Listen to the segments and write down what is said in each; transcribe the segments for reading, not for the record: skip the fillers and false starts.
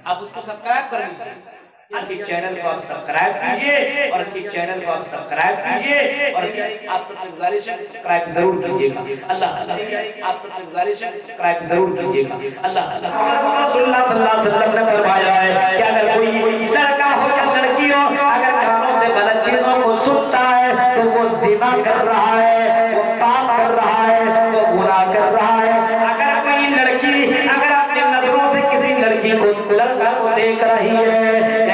آپ اس کو سبسکرائب کر لیجیے، ان کے چینل کو آپ سبسکرائب کیجئے، اور ان کے چینل کو آپ سبسکرائب کیجئے، اور آپ سب سے گزارش ہے سبسکرائب ضرور کیجئے گا۔ اللہ آپ سب سے گزارش ہے سبسکرائب ضرور کیجئے گا۔ اللہ رسول اللہ صلی اللہ علیہ وسلم نے فرمایا ہے کہ اگر کوئی لڑکا ہو یا لڑکی ہو، اگر کانوں سے غلط چیزوں کو سنتا ہے تو وہ زنا کر رہا ہے، وہ پاپ کر رہا ہے، وہ گناہ کر رہا ہے۔ اگر کوئی لڑکی اگر اپنی نظروں سے کسی لڑکی کو لڑکا کو دیکھ رہی ہے،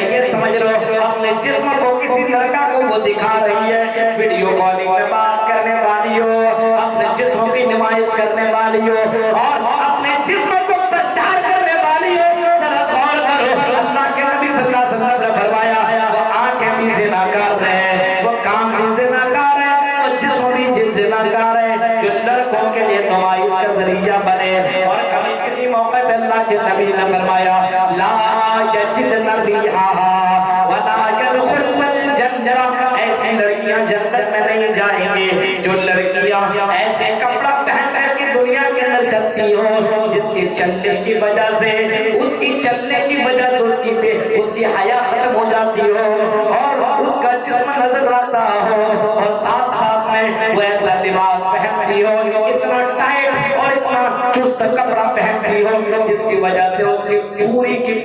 یہ سمجھ لو اپنے جسم کو کسی لڑکا کو وہ دکھا رہی ہے، ویڈیو کالنگ میں بات کرنے والی ہو، اپنے جسم کی نمائش کرنے والی ہو، اور اپنے جسم کو پرچار کرنے والی ہو، ذرا غور کرو اللہ کے نبی صلی اللہ علیہ وسلم نے فرمایا وہ آنکھیں بھی زناکار ہیں، وہ کام بھی زناکار ہیں، وہ جسم بھی زناکار ہے، جو لڑکوں کے لیے نمائش کا ذریعہ بنے۔ اور کبھی کسی موقع پہ اللہ کے نبی نے فرمایا لا یجدن ریحہا ولا یدخلن الجنہ، ایسی لڑکیاں جنت میں نہیں جائیں گی جو لڑکیاں ایسے کپڑا پہن کر کے دنیا کے اندر چلتی ہو جس کے چلنے کی وجہ سے اس کی حیا ختم ہو جاتی ہو اور اس کا جسم نظر آتا ہو، اور ساتھ ساتھ میں وہ ایسا لباس پہنتی ہو، اتنا ٹائٹ اور اتنا چست کپڑا پہنتی ہو جس کی وجہ سے اس کی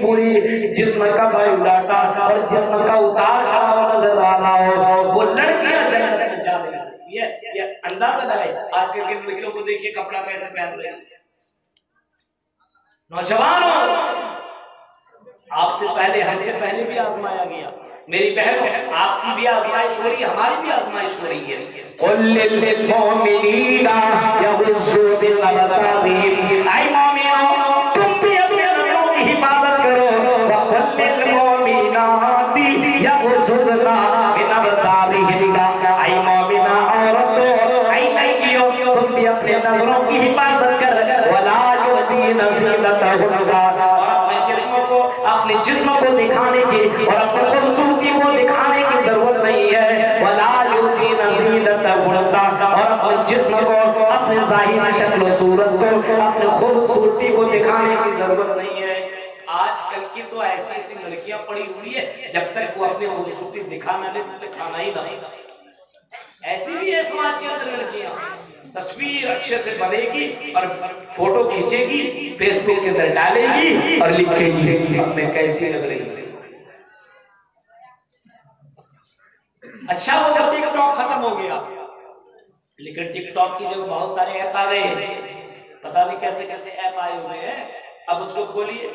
پوری جسم کا بایو ڈاٹا اور جسم کا اتار چڑھاؤ نظر آنا ہو، وہ لڑکیاں جنت میں جا نہیں سکتی ہے۔ یہ اندازہ لگائے آج کل کے لڑکیوں کو دیکھیے کپڑا کیسے پہن رہے ہیں۔ نوجوانوں آپ سے پہلے ہم سے پہلے بھی آزمایا گیا، میری بہنوں آپ کی بھی آزمائش ہو رہی ہے، ہماری بھی آزمائش ہو رہی ہے۔ قُل لِّلْمُؤْمِنِينَ يَغُضُّوا مِنْ أَبْصَارِهِمْ، اے مومنوں تم بھی اپنی نظروں کی حفاظت کرو، وَقُل لِّلْمُؤْمِنَاتِ يَغُضُّضْنَ مِنْ أَبْصَارِهِنَّ، اے مومنہ عورتوں اے لڑکیوں تم بھی اپنے نظروں کی حفاظت کر، وَلَا يُبْدِينَ زِینَتَہُنَّ، اپنے جسم کو دکھانے کی اور اپنی خوبصورتی کو دکھانے کی ضرورت نہیں ہے، وَلَا يُبْدِينَ زِینَتَہُنَّ، اور اپنے جسم کو اپنے ظاہری شکل و صورت کو اپنی خوبصورتی کو دکھانے کی ضرورت نہیں ہے۔ آج کل کی تو ایسی ایسی لڑکیاں پڑی ہوئی ہے جب تک وہ اپنی خوبصورتی دکھانا لے تو کھانا ہی نہ، ایسی بھی ہے سماج کے اندر لڑکیاں، تصویر اچھے سے بنے گی اور فوٹو کھینچے گی، فیس بک کے اندر ڈالے گی اور لکھے گی اب میں کیسی لگ رہی ہوں۔ اچھا وہ جب ٹک ٹاک ختم ہو گیا، لیکن ٹک ٹاک کی جگہ بہت سارے ایپ آ گئے، پتہ نہیں کیسے کیسے ایپ آئے ہوئے ہیں۔ اب اس کو کھولیے،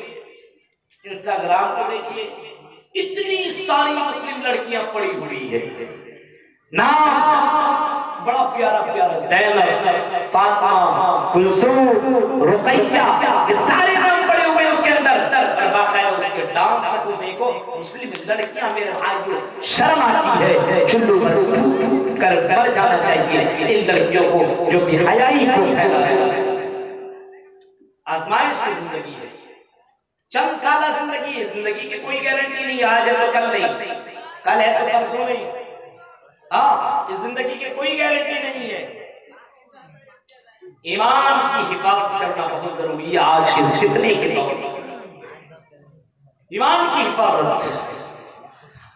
انسٹاگرام کو دیکھیے، اتنی ساری مسلم لڑکیاں پڑی ہوئی ہے، نام بڑا پیارا پیارا زینب، فاطمہ، کلثوم، رقیہ، یہ سارے نام پڑے ہوئے اس کے اندر، اور باقاعدہ اس کے ڈانس کو دیکھو۔ مسلم لڑکیاں میرے بھائیو شرم آتی ہے، چلو کر مر جانا چاہیے ان لڑکیوں کو جو بھی حیائی کو پھیلا ہے۔ آزمائش کی زندگی ہے، چند سالہ زندگی ہے، زندگی کی کوئی گارنٹی نہیں، آج ہے تو کل نہیں، کل ہے تو پرسوں نہیں، ہاں اس زندگی کی کوئی گارنٹی نہیں ہے۔ ایمان کی حفاظت کرنا بہت ضروری ہے آج کے فتنے کے دور میں، ایمان کی حفاظت۔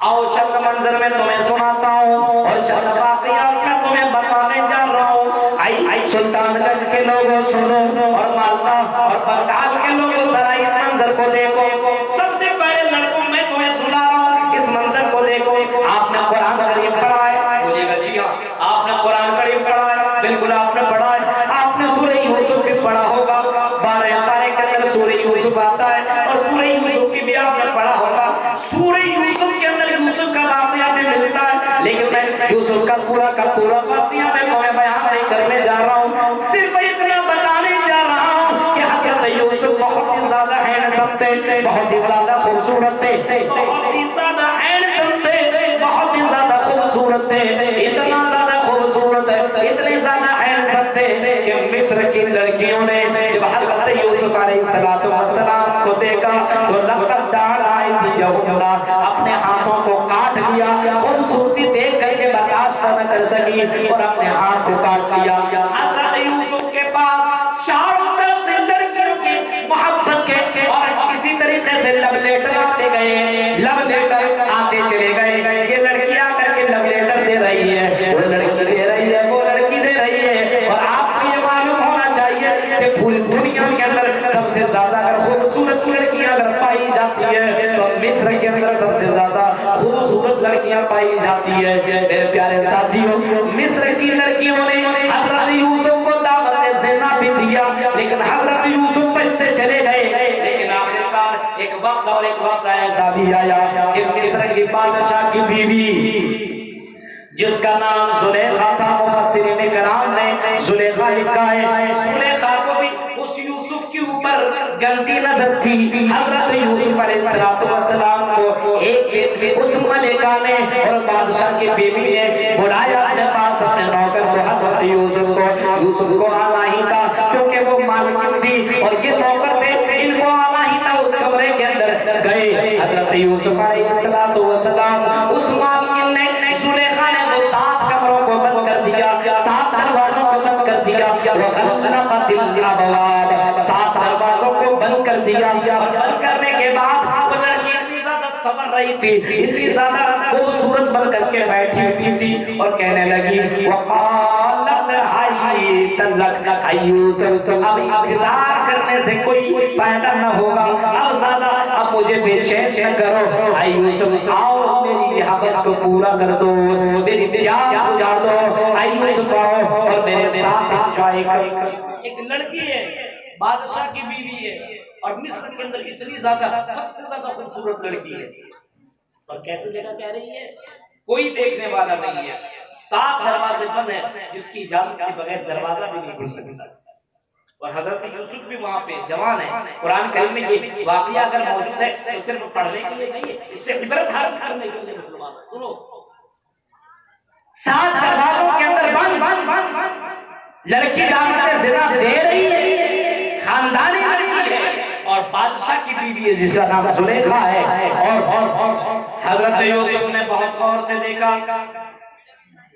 آؤ چند منظر میں تمہیں سناتا ہوں اور چند واقعات میں تمہیں بتانے جا رہا ہوں۔ آئی سلطان گنج کے لوگوں سنو اور مالدہ اور بغداد کے لوگوں ذرا اس منظر کو دیکھو۔ سب سے پہلے لڑکوں میں تمہیں سنا رہا ہوں، اس منظر کو دیکھو۔ آپ نے قرآن کریم پڑھا ہے؟ بولیے گا جی ہاں۔ آپ نے قرآن کریم پڑھا ہے؟ بالکل آپ نے پڑھا ہے۔ آپ نے سورہ یوسف بھی پڑھا ہوگا، 12 پارے کے اندر سورہ یوسف آتا ہے اور سورہ یوسف کی بھی آپ نے پڑھا ہوگا۔ سورہ یوسف کے اندر یوسف کا واقعہ بھی ملتا ہے، لیکن میں یوسف کا پورا واقعہ میں تمہیں بیان نہیں کرنے جا رہا ہوں، صرف اتنا بتانے جا رہا ہوں کہ حضرت یوسف بہت ہی زیادہ ہینڈسم تھے، بہت ہی زیادہ خوبصورت تھے، بہت ہی زیادہ ہینڈسم تھے، بہت ہی زیادہ خوبصورت تھے، اتنا زیادہ خوبصورت ہے، اتنے زیادہ ہینڈسم تھے کہ مصر کی لڑکیوں نے جب حضرت یوسف علیہ السلام کو دیکھا تو لقد دعا ایدیہنہ، اپنے ہاتھوں کو کاٹ لیا، خوبصورتی دیکھ کر کے برداشت نہ کر سکی اور اپنے ہاتھ کو کاٹ لیا۔ حضرت یوسف کے پاس چاروں طرف سے لڑکیوں کی محبت کے اور کسی طریقے سے لب لے مصر کے اندر سب سے زیادہ خوبصورت لڑکیاں پائی جاتی ہے میرے پیارے ساتھیوں مصر کی لڑکیوں نے حضرت یوسف کو دعوت زنا بھی دیا لیکن حضرت یوسف بچتے چلے گئے لیکن آخرکار ایک وقت اور ایک وقت ایسا بھی آیا کہ مصر کی بادشاہ کی بیوی جس کا نام زلیخا تھا مفسرین کرام نے زلیخا لکھا ہے زلیخا کو بھی اس یوسف کے اوپر گندی نظر تھی حضرت یوسف علیہ السلام کو ایک دن اس ملکہ نے اور بادشاہ کی بیوی نے بلایا اپنے پاس اپنے نوکر کو حضرت یوسف کو آنا ہی تھا کیونکہ وہ مالک تھی اور یہ نوکر تھے ان کو آنا ہی تھا اس کمرے کے اندر گئے حضرت یوسف علیہ السلام اس مالکن نے زلیخا نے وہ 7 کمروں کو بند کر دیا 7 دروازوں کو بند کر دیا وَغَلَّقَتِ الْأَبْوَابَ 7 دروازوں کو بند کر دیا اور بند کرنے کے بعد وہ لڑکی اتنی زیادہ سنور رہی تھی اتنی زیادہ خوبصورت بن کر کے بیٹھی ہوئی تھی اور کہنے لگی وَقَالَتْ حَيِّتَ لَكَ أَيُّوسَفُ اب انتظار کرنے سے کوئی فائدہ نہ ہوگا اب زیادہ اب مجھے بے چین نہ کرو اے یوسف آؤ میری حوث کو پورا کر دو میری پیاس بجھا دو اے یوسف آؤ اور میرے ساتھ انجوائے کرو ایک لڑکی ہے بادشاہ کی بیوی ہے اور مصر کے اندر اتنی زیادہ سب سے زیادہ خوبصورت لڑکی ہے اور کیسے جگہ کہہ رہی ہے کوئی دیکھنے والا نہیں ہے 7 دروازے بند ہیں جس کی اجازت کے بغیر دروازہ بھی نہیں کھل سکتا اور حضرت یوسف بھی وہاں پہ جوان ہے قرآن کریم میں یہ واقعہ اگر موجود ہے تو صرف پڑھنے کے لیے نہیں ہے اس سے عبرت حاصل کرنے کے لیے مسلمان سنو 7 دروازوں کے اندر بند لڑکی دعوت زنا دے رہی ہے خاندانی لڑکی ہے اور بادشاہ کی بیوی ہے جس کا نام زلیخا ہے اور حضرت یوسف نے بہت غور سے دیکھا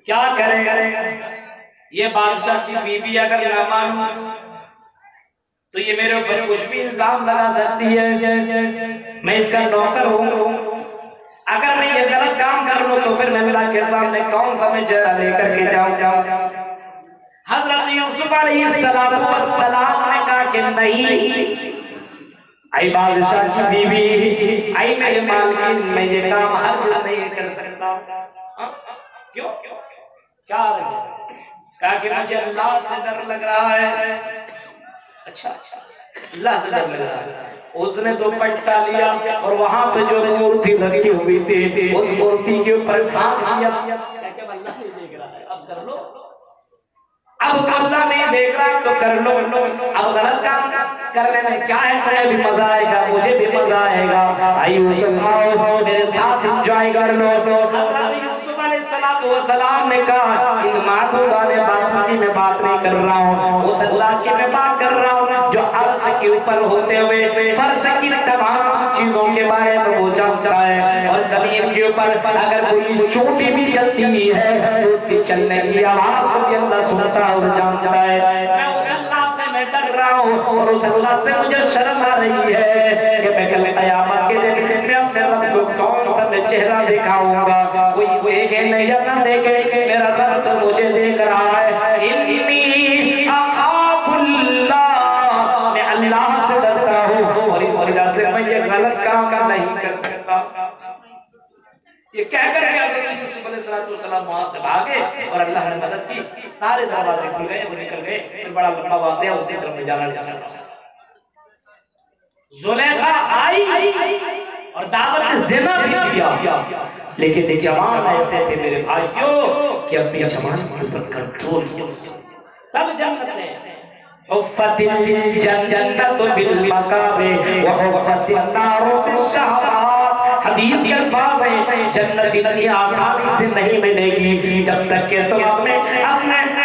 کیا کرے یہ بادشاہ کی بیوی اگر نہ مانوں تو یہ میرے اوپر کچھ بھی الزام لگا سکتی ہے میں اس کا نوکر ہوں اگر میں یہ غلط کام کر لوں تو پھر میں اللہ کے سامنے کون سا میں چہرہ لے کر کے جاؤں حضرت یوسف علیہ السلام نے کہا کہ نہیں اے بادشاہ کی بیوی اے میرے مالکین میں یہ کام ہرگز نہیں کر سکتا کیوں کیا رہی ہے کہا کہ مجھے اللہ سے ڈر لگ رہا ہے اچھا اللہ سے ڈر لگ رہا ہے اس نے تو پٹا لیا اور وہاں پہ جو مورتی رکھی ہوئی تھی اس مورتی کے اوپر ڈھانپ دیا کہ اللہ نہیں دیکھ رہا ہے اب کر لو اب اللہ نہیں دیکھ رہا تو کر لو اب غلط کام کرنے میں کیا ہے تمہیں بھی مزہ آئے گا مجھے بھی مزہ آئے گا آئیو سناؤ میرے ساتھ انجوائے کر لو حضرت یوسف علیہ السلام نے کہا ان معبودان باطل کی میں بات نہیں کر رہا ہوں اس اللہ کی میں بات کر رہا ہوں جو عرش کے اوپر ہوتے ہوئے فرش کی تمام چیزوں کے بارے میں وہ جانتا ہے اور زمین کے اوپر اگر کوئی چوٹی بھی چلتی ہے تو اس کی چلنے کی آواز کو بھی اللہ سنتا اور جانتا ہے میں اس اللہ سے میں ڈر رہا ہوں اور اس اللہ سے مجھے شرم آ رہی ہے کہ میں کل قیامت کے دن میں اپنے رب کو کون سا میں چہرہ دکھاؤں گا کوئی دیکھے نہیں یا نہ دیکھے میرا رب تو مجھے دیکھ رہا ہے انی اخاف اللہ میں اللہ سے ڈرتا ہوں اور اس وجہ سے میں یہ غلط کام نہیں کر سکتا یہ کہہ کر کے حضرت یوسف علیہ السلام وہاں سے بھاگے اور اللہ نے مدد کی سارے دروازے کھل گئے وہ نکل گئے پھر بڑا لمبا واقعہ اس کے طرف میں جانا نہیں چاہتا زلیخا آئی اور دعوت زنا بھی دیا لیکن یہ جوان ایسے تھے میرے بھائیوں کہ اپنی جوان کے اوپر کنٹرول کیا تب جنت نے حفت الجنت بالمکارہ وحفت النار بالشہوات حدیث کے الفاظ ہیں جنت اتنی آسانی سے نہیں ملے گی جب تک کہ تم اپنے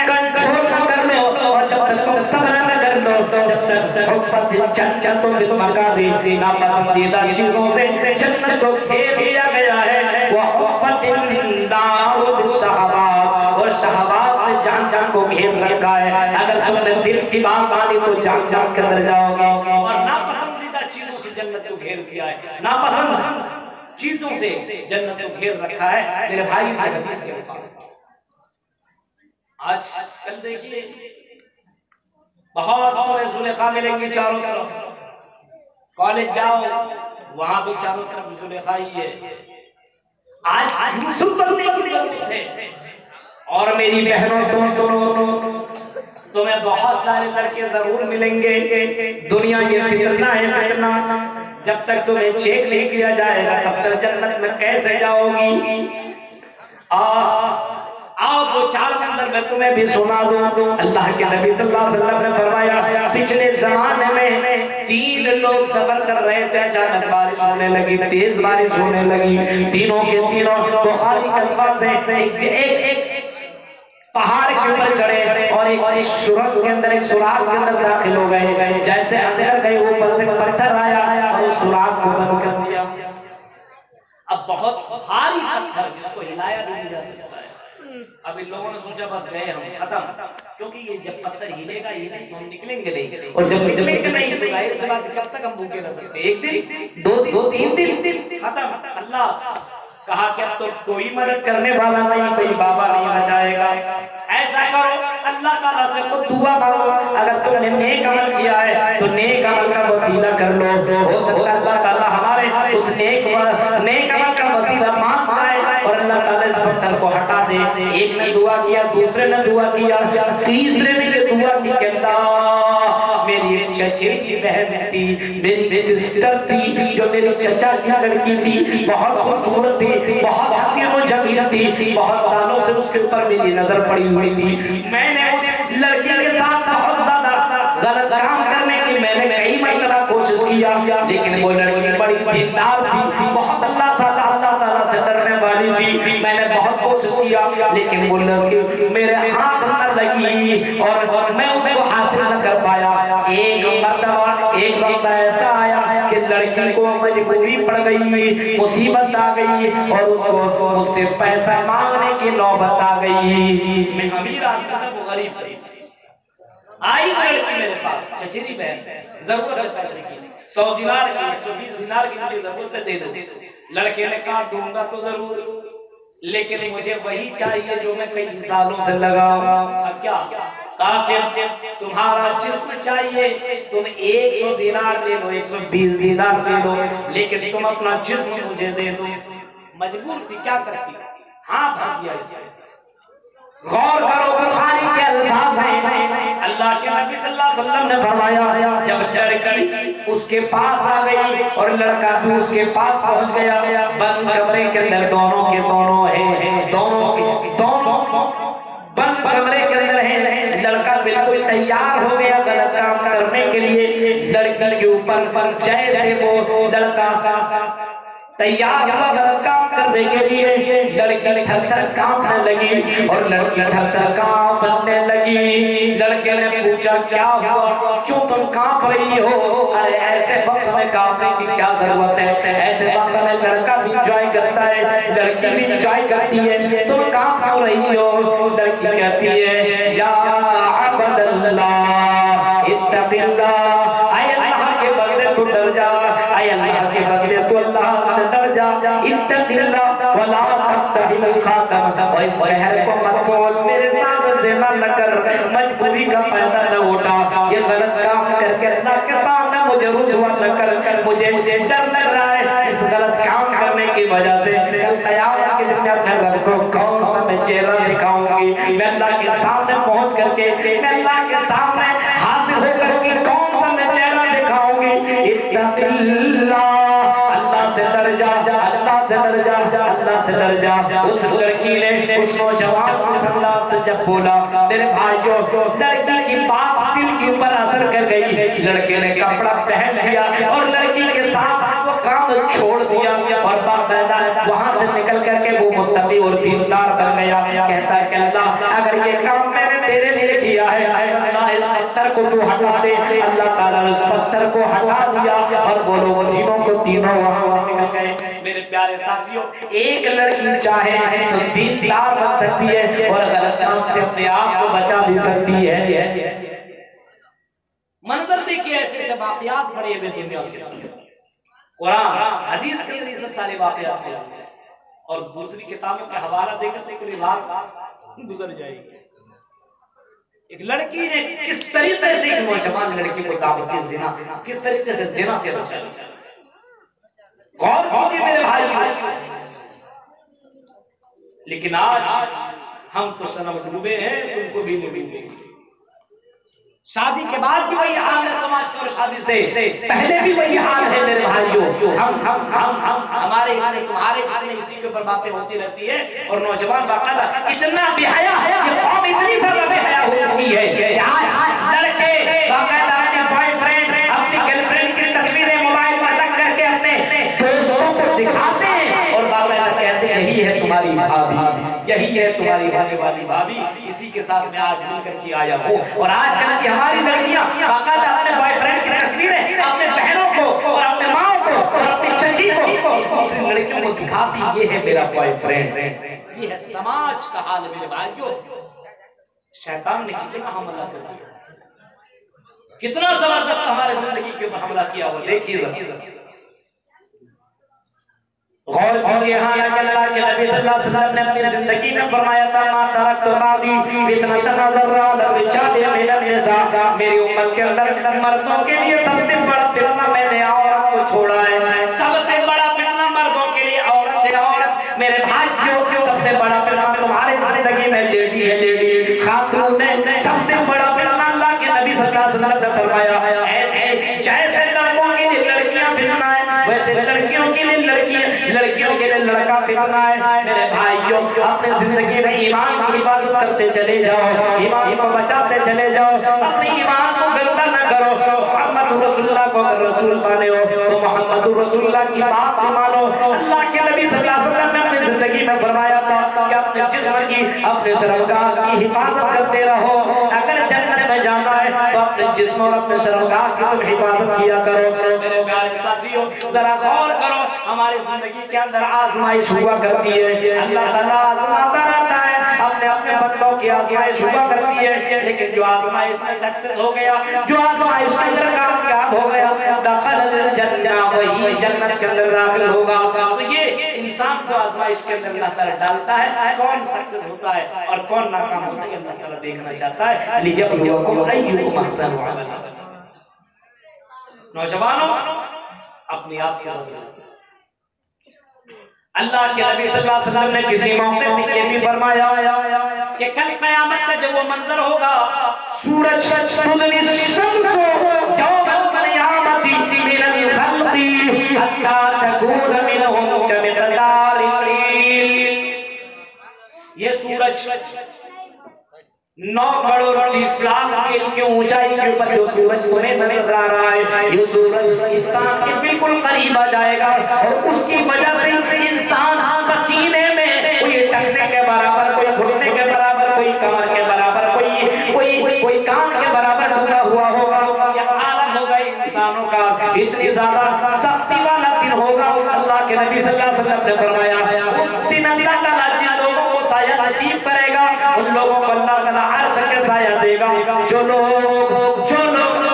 کنٹرول نہ کر لو اور جب تک تم صبر نہ کر لو جب تک حفت الجنت بالمکارہ ناپسندیدہ چیزوں سے جنت کو گھیر لیا گیا ہے وحفت النار بالشہوات اور شہوات سے جان کو گھیر رکھا ہے اگر تم نے دل کی بات مانی تو جان کر جاؤ گے اور ناپسندیدہ چیزوں سے جنت کو گھیر دیا ہے ناپسند چیزوں سے جنت کو گھیر رکھا ہے میرے بھائی کی حدیث کے الفاظ آج کل دیکھیے بہت زلیخا ملیں گی چاروں طرف کالج جاؤ وہاں بھی چاروں طرف زلیخا ہی ہے. آج یوسف بننے کی ضرورت ہے. اور میری بہنوں تم سنو، تمہیں بہت سارے لڑکے ضرور ملیں گے. دنیا یہ فتنہ ہے فتنہ، جب تک تمہیں چیک نہیں کیا جائے گا تب تک جنت میں کیسے جاؤ گی؟ آؤ دو چار منظر میں تمہیں بھی سنا دوں. اللہ کے نبی صلی اللہ علیہ وسلم نے فرمایا پچھلے زمانے میں 3 لوگ سفر کر رہے تھے، اچانک بارش ہونے لگی، تیز بارش ہونے لگی. تینوں کے تینوں بخاری کے الفاظ ہیں ایک پہاڑ کے اوپر چڑھے اور ایک سورج کے اندر، ایک سوراخ کے اندر داخل ہو گئے. جیسے اندر گئے اوپر سے پتھر آیا اور اس سوراخ کو بند کر دیا. اب بہت بھاری پتھر جس کو ہلایا نہیں جا سکتا ہے. اب ان لوگوں نے سوچا بس گئے ہم ختم، کیونکہ یہ جب پتھر ہلے گا یہ نہیں تو ہم نکلیں گے نہیں، اور جب نکلیں گے نہیں تو ظاہر سی بات کب تک ہم بھوکے رہ سکتے؟ 1 دن 2 دن 3 دن ختم. اللہ کہا کہ اب تو کوئی مدد کرنے والا نہیں، کوئی بابا نہیں بچائے گا. ایسا کرو اللہ تعالیٰ سے خود دعا مانگو، اگر تم نے نیک عمل کیا ہے تو نیک عمل کا وسیلہ کر لو. ہو سکتا ہے اللہ تعالیٰ ہمارے اس نیک عمل کا وسیلہ مان پائے اور اللہ تعالیٰ اس پتھر کو ہٹا دے. ایک نے دعا کیا، دوسرے نے دعا کیا، تیسرے نے یہ دعا کی کہ اللہ میری چچیری بہن تھی، میری سسٹر تھی جو میری چچا کی لڑکی تھی، بہت خوبصورت تھی، بہت حسین و جمیل تھی، بہت سالوں سے اس کے اوپر میری نظر پڑی ہوئی تھی. میں نے اس لڑکی کے ساتھ بہت زیادہ غلط کام کرنے کی میں نے کئی مرتبہ کوشش کیا، لیکن وہ لڑکی بڑی دیندار تھی، بہت اللہ تعالیٰ سے ڈرنے والی تھی. میں نے بہت کوشش کیا لیکن وہ لڑکی میرے ہاتھ نہ لگی اور میں اس کو حاصل نہ کر پایا. ایک وقت ایسا آیا کہ لڑکی کو مجبوری پڑ گئی، مصیبت آ گئی اور اس کو مجھ سے پیسہ مانگنے کی نوبت آ گئی. میں امیر آدمی تھا، وہ غریب تھی. آئی لڑکی میرے پاس، چچیری بہن، ضرورت ہے پیسے کی، 100 دینار کی، 120 دینار کی مجھے ضرورت ہے، دے دو. لڑکے نے کہا دوں گا تو ضرور، لیکن مجھے وہی چاہیے جو میں کئی سالوں سے لگاؤں. کیا؟ تاکہ تمہارا جسم چاہیے، تم 100 دینار لے لو، 120 دینار لے لو، لیکن تم اپنا جسم مجھے دے دو. مجبور تھی، کیا کرتی؟ ہاں بھاگ گیا. اسے غور کرو، بخاری کے الفاظ ہیں، اللہ کے نبی صلی اللہ علیہ وسلم نے فرمایا جب لڑکی اس کے پاس آ گئی اور لڑکا بھی اس کے پاس پہنچ گیا، بند کمرے کے اندر دونوں کے دونوں ہیں، دونوں بند کمرے کے اندر ہیں. لڑکا بالکل تیار ہو گیا غلط کام کرنے کے لیے. لڑکی کے اوپر جیسے وہ لڑکا تیار ہوا غلط کام کرنے کے لیے، لڑکی تھر تھر کانپنے لگی اور لڑکی تھر تھر کانپنے لگی. لڑکے نے پوچھا کیا ہوا، کیوں تم کانپ رہی ہو؟ ارے ایسے وقت میں کانپنے کی کیا ضرورت ہے، ایسے وقت میں لڑکا بھی انجوائے کرتا ہے، لڑکی بھی انجوائے کرتی ہے، تم کانپ کیوں رہی ہو؟ لڑکی کہتی ہے یا عبد اللہ اتق اللہ، اے اللہ کے بندے تو ڈر جا، اے اللہ کے بندے تو اللہ سے ڈر جا. اتق اللہ ولا تستحل الخاتم، اور اس شہر کو مت بول، میرے ساتھ زنا نہ کر، مجبوری کا پیسہ نہ اٹھا، یہ غلط کام کر کے اللہ کے سامنے مجھے رسوا نہ کر. مجھے ڈر لگ رہا ہے اس غلط کام کرنے کی وجہ سے کل قیامت کے دن میں اپنے رب کو کون سا میں چہرہ دکھاؤں گی. میں اللہ کے سامنے پہنچ کر کے، میں اللہ کے سامنے حاضر ہو کر کے کون سا میں چہرہ دکھاؤں گی. اتق اللہ، اللہ سے ڈر جا، اللہ سے ڈر جا، اللہ سے ڈر جا. اس لڑکی نے اس نوجوان کو سمجھا سے جب بولا میرے بھائیوں، لڑکی کی بات دل کے اوپر اثر کر گئی. لڑکے نے کپڑا پہن لیا اور لڑکی کے ساتھ وہ کام چھوڑ دیا اور باقاعدہ وہاں سے نکل کر کے وہ متقی اور دیندار بن گیا. کہتا ہے کہ اللہ اگر یہ کام میں نے تیرے لیے کیا ہے، اللہ اس پتھر کو تو ہٹا دے. اللہ تعالیٰ نے اس پتھر کو ہٹا دیا اور وہ لوگ تینوں کو تینوں وہاں سے نکل گئے. میرے پیارے ساتھیوں، ایک لڑکی چاہے تو دیندار بن سکتی ہے اور غلط کام سے اپنے آپ کو بچا بھی سکتی ہے. منظر دیکھیے، ایسے ایسے واقعات پڑے ہوئے دنیا کے اندر، قرآن حدیث کے اندر یہ سب سارے واقعات ہیں، اور دوسری کتابوں کا حوالہ دے کر کوئی بات گزر جائے گی. ایک لڑکی نے کس طریقے سے ایک نوجوان لڑکی کو دعوت کی زنا، کس طریقے سے زنا سے بچایا. غور کیجیے میرے بھائی. لیکن آج ہم تو صنم ڈوبے ہیں، تم کو بھی ڈوبے. شادی کے بعد بھی وہی حال ہے سماج کا، اور شادی سے پہلے بھی وہی حال ہے میرے بھائیوں. ہمارے تمہارے کتنے اسی کے اوپر باتیں ہوتی رہتی ہے. اور نوجوان باقاعدہ اتنا بے حیا ہے، یہ قوم اتنی زیادہ بے حیا ہو چکی ہے کہ آج لڑکے باقاعدہ اپنے بوائے فرینڈ، اپنی گرل فرینڈ کی تصویریں موبائل پر رکھ کر کے اپنے دوستوں کو دکھاتے ہیں اور باقاعدہ کہتے ہیں یہی ہے تمہاری بھابھی، یہی ہے تمہاری ہونے والی بھابھی، اسی کے ساتھ میں آج مل کر کے آیا ہوں. اور آج کل کی ہماری لڑکیاں باقاعدہ اپنے بوائے فرینڈ کی تصویریں اپنے بہنوں کو اور اپنے ماں کو اور اپنی چچی کو دوسری لڑکیوں کو دکھاتی، یہ ہے میرا بوائے فرینڈ. یہ ہے سماج کا حال میرے بھائیوں. شیطان نے کتنا حملہ کر دیا، کتنا زبردست ہمارے زندگی کے اوپر حملہ کیا ہوا. دیکھیے غور کیجیے. ہاں اللہ کے نبی صلی اللہ علیہ وسلم نے اپنی زندگی میں فرمایا تھا ما ترکت بعدی فتنة ضر على الرجال من النساء. میری امت کے اندر مردوں کے لیے سب سے بڑا فتنہ میں نے عورت کو چھوڑا ہے. سب سے بڑا فتنہ مردوں کے لیے عورت ہے. عورت میرے بھائیوں سب سے بڑا فتنہ تمہاری زندگی میں لیڈی ہے. لیڈی خاتون ہے. سب سے بڑا فتنہ اللہ کے نبی صلی اللہ علیہ وسلم نے فرمایا ایسے جیسے لڑکوں کے لیے لڑکیاں فتنہ ہے، ویسے لڑکیوں کے لیے لڑکیوں کے لیے لڑکا فتنہ ہے. میرے بھائیوں اپنے زندگی میں ایمان کی حفاظت کرتے چلے جاؤ، ایمان کو بچاتے چلے جاؤ، اپنے ایمان کو گندہ نہ کرو. محمد رسول اللہ کو اگر رسول مانے ہو تو محمد رسول اللہ کی بات مانو. اللہ کے نبی صلی اللہ علیہ وسلم نے اپنی زندگی میں فرمایا تھا کہ اپنے جسم کی، اپنے شرمگاہ کی حفاظت کرتے رہو. اگر جنت میں جانا ہے تو اپنے جسم اور اپنے شرمگاہ کی تم حفاظت کیا کرو. میرے پیارے ساتھیوں ذرا غور کرو، ہماری زندگی کے اندر آزمائش ہوا کرتی ہے. اللہ تعالیٰ آزماتا رہتا ہے، اپنے بندوں کی آزمائش ہوا کرتی ہے. لیکن جو آزمائش میں سکسیس ہو گیا، جو آزمائش میں کامیاب ہو گیا، دخل الجنہ، وہی جنت کے اندر داخل ہوگا. تو یہ انسان کو آزمائش کے اندر اللہ تعالیٰ ڈالتا ہے. کون سکسیس ہوتا ہے اور کون ناکام ہوتا ہے اللہ تعالیٰ دیکھنا چاہتا ہے. لِيَبْلُوَكُمْ أَيُّكُمْ أَحْسَنُ عَمَلًا. نوجوانوں اپنی آپ کو اللہ کے نبی صلی اللہ علیہ وسلم نے کسی موقع میں یہ بھی فرمایا کہ کل قیامت کا جب وہ منظر ہوگا، سورج تدنی الشمس یوم القیامت من الخلق حتی تکون منهم کمقدار اللیل. یہ سورج 9 کروڑ 30 لاکھ میل کی اونچائی کے اوپر جو سورج تمہیں نظر آ رہا ہے، یہ سورج انسان کے بالکل قریب آ جائے گا اور اس کی وجہ سے انسان پسینے میں کوئی ٹکنے کے برابر، کوئی گھٹنے کے برابر، کوئی کمر کے برابر، کوئی کان کے برابر ڈوبا ہوا ہوگا. یہ عالم ہوگا انسانوں کا، اتنی زیادہ سختی والا دن ہوگا. اللہ کے نبی صلی اللہ علیہ وسلم نے فرمایا اس دن اللہ تعالیٰ جن لوگوں کو سایہ نصیب کرے گا ان لوگوں کو اللہ تعالیٰ عرش کے سایہ دے گا. جو لوگ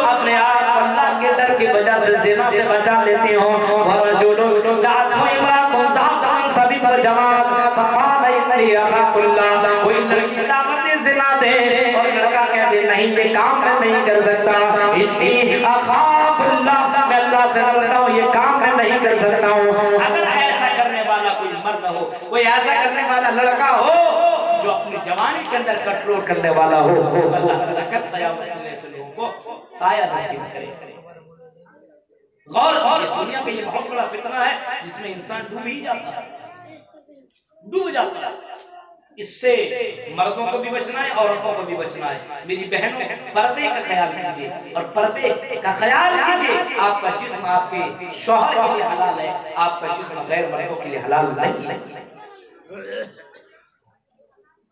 اپنے آپ کو اللہ کے در کی وجہ سے زنا سے بچا لیتے ہوں، اور جو لوگ دعوت امرأة ذات سبب الجمال فقال اني اخاف اللہ، کوئی لڑکی دعوت زنا دے اور لڑکا کہتے نہیں یہ کام میں نہیں کر سکتا، انی اخاف اللہ، میں اللہ سے ڈرتا ہوں یہ کام میں نہیں کر سکتا ہوں. اگر ایسا کرنے والا کوئی مرد ہو، کوئی ایسا کرنے والا لڑکا ہو جو اپنی جوانی کے اندر کنٹرول کرنے والا ہو، اللہ تعالیٰ کل قیامت میں ایسے لوگوں کو سایہ نصیب کرے. غور کیجیے، دنیا کا یہ بہت بڑا فتنہ ہے جس میں انسان ڈوب ہی جاتا ہے، ڈوب جاتا ہے. اس سے مردوں کو بھی بچنا ہے، عورتوں کو بھی بچنا ہے. میری بہنوں پردے کا خیال کیجیے، اور پردے کا خیال کیجیے. آپ کا جسم آپ کے شوہر کے لیے حلال ہے، آپ کا جسم غیر مردوں کے لیے حلال نہیں ہے.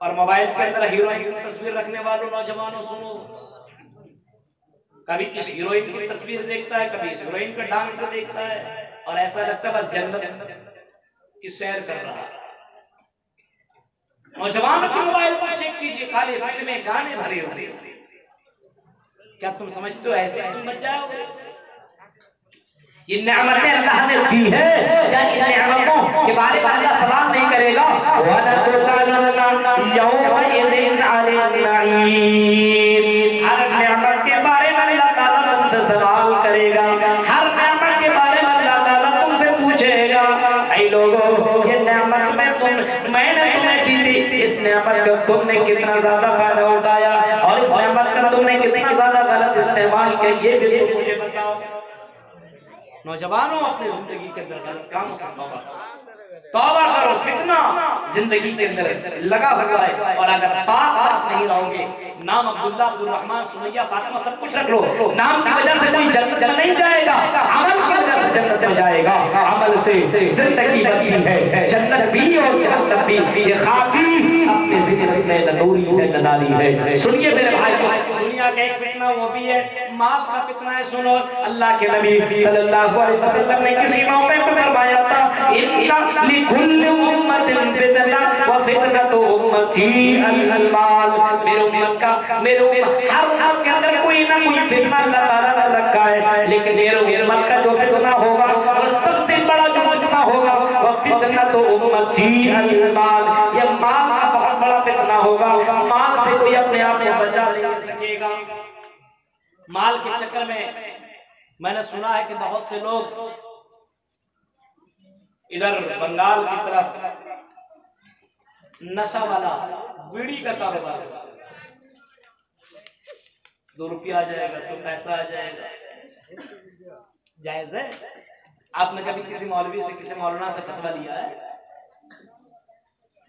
اور موبائل کے اندر ہیروئن کی تصویر رکھنے والوں نوجوانوں سنو، کبھی اس ہیروئن کی تصویر دیکھتا ہے، کبھی اس ہیروئن کا ڈانس دیکھتا ہے اور ایسا لگتا ہے بس جنت کی سیر کر رہا ہے. نوجوانوں کے موبائل پر چیک کیجیے، خالی فلمیں گانے بھرے ہوئے. کیا تم سمجھتے ہو ایسے تم بچ جاؤ گے؟ یہ نعمتیں اللہ نے دی ہے، یا ان نعمتوں کے بارے میں اللہ سوال نہیں کرے گا. وَلَتُسْأَلُنَّ يَوْمَئِذٍ عَنِ النَّعِيمِ. ہر نعمت کے بارے میں اللہ تعالیٰ تم سے سوال کرے گا، ہر نعمت کے بارے میں اللہ تعالیٰ تم سے پوچھے نہیں لوگوں یہ نعمت میں نے تمہیں دی تھی، اس نعمت کا تم نے کتنا زیادہ فائدہ اٹھایا اور اس نعمت کا تم نے کتنا زیادہ غلط استعمال کیا، یہ بھی تم مجھے بتاؤ۔ نوجوانوں اپنی زندگی کے اندر غلط کاموں سے توبہ کرو، فتنہ زندگی کے اندر لگا ہوا ہے، اور اگر پاک صاف نہیں رہو گے، نام عبداللہ، عبدالرحمن، سمیہ، فاطمہ سب کچھ رکھ لو، نام کی وجہ سے کوئی جنت میں نہیں جائے گا، عمل کی وجہ سے جنت میں جائے گا، عمل سے زندگی بنتی ہے، جنت بھی اور جہنم بھی، یہ خاکی اپنے ذکر میں نوری ہے، ننالی ہے۔ سنیے میرے بھائی، دنیا کا ایک فتنہ وہ بھی ہے مال کا فتنہ ہے۔ سنو، اللہ کے نبی صلی اللہ علیہ وسلم نے کسی موقع پر فرمایا تھا لِكُلِّ أُمَّةٍ فِتْنَةٌ وَفِتْنَةُ أُمَّتِي الْمَالُ، میرے امت ہر امت کے اندر کوئی نہ کوئی فتنہ اللہ تعالیٰ نے رکھا ہے، لیکن میرے امت کا جو فتنہ ہوگا اور سب سے بڑا جو فتنہ ہوگا وَفِتْنَةُ أُمَّتِي الْمَالُ، یہ مال کا بہت بڑا فتنہ ہوگا، مال سے کوئی اپنے آپ کو بچا نہیں سکے گا۔ مال کے چکر میں نے سنا ہے کہ بہت سے لوگ ادھر بنگال کی طرف نشہ والا بیڑی کا کاروبار، 2 روپیہ آ جائے گا تو پیسہ آ جائے گا، جائز ہے؟ آپ نے کبھی کسی مولوی سے، کسی مولانا سے فتویٰ لیا ہے؟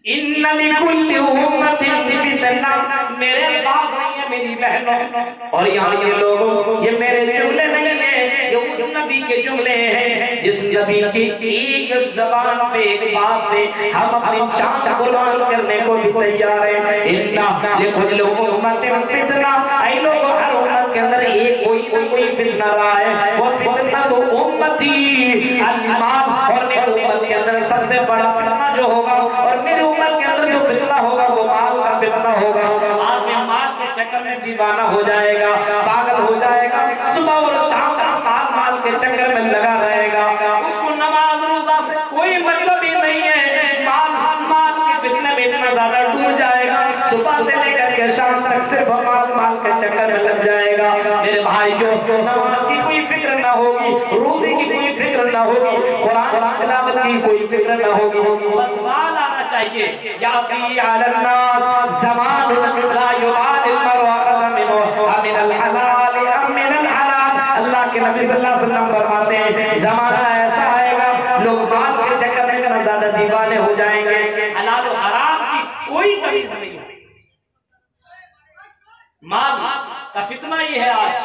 ان لکل امت فتنہ، میرے الفاظ نہیں ہے میری بہنوں، اور یہاں یہ لوگوں، یہ میرے جملے نہیں ہیں، یہ اس نبی کے جملے ہیں جس نبی کی ایک زبان پہ، ایک بات پہ ہم اپنی جان قربان کرنے کو بھی تیار ہیں۔ ان لکل امت فتنہ، اے لوگوں، ہر امت کے اندر ایک کوئی فتنہ رہا ہے، وہ فتنہ تو امتی المال، اور میری امت کے اندر سب سے بڑا فتنہ جو ہوگا اور میری امت کے اندر جو فتنہ ہوگا وہ مال کا فتنہ ہوگا۔ آدمی مال کے چکر میں دیوانہ ہو جائے گا، پاگل ہو جائے گا، صبح اور شام مال کے چکر میں لگا رہے گا، اس کو نماز روزہ سے کوئی مطلب ہی نہیں ہے، مال کے فتنے میں اتنا زیادہ ڈوب جائے گا، صبح سے لے کر کے شام تک صرف مال کے چکر میں لگ جائے گا۔ میرے بھائیوں، نماز کی کوئی فکر نہ ہوگی، روزے کی کوئی فکر نہ ہوگی، قرآن تلاوت کی کوئی فکر نہ ہوگی، بس مال آنا چاہیے۔ یاتی علی الناس زمان لا یبال المرء اخذ منه من الحلال ام من الحرام، اللہ کے نبی صلی اللہ علیہ وسلم فرماتے ہیں زمانہ ایسا آئے گا لوگ مال کے چکر میں اتنا زیادہ دیوانے ہو جائیں گے، حلال و حرام کی کوئی تمیز نہیں ہے۔ مال کا فتنہ یہ ہے، آج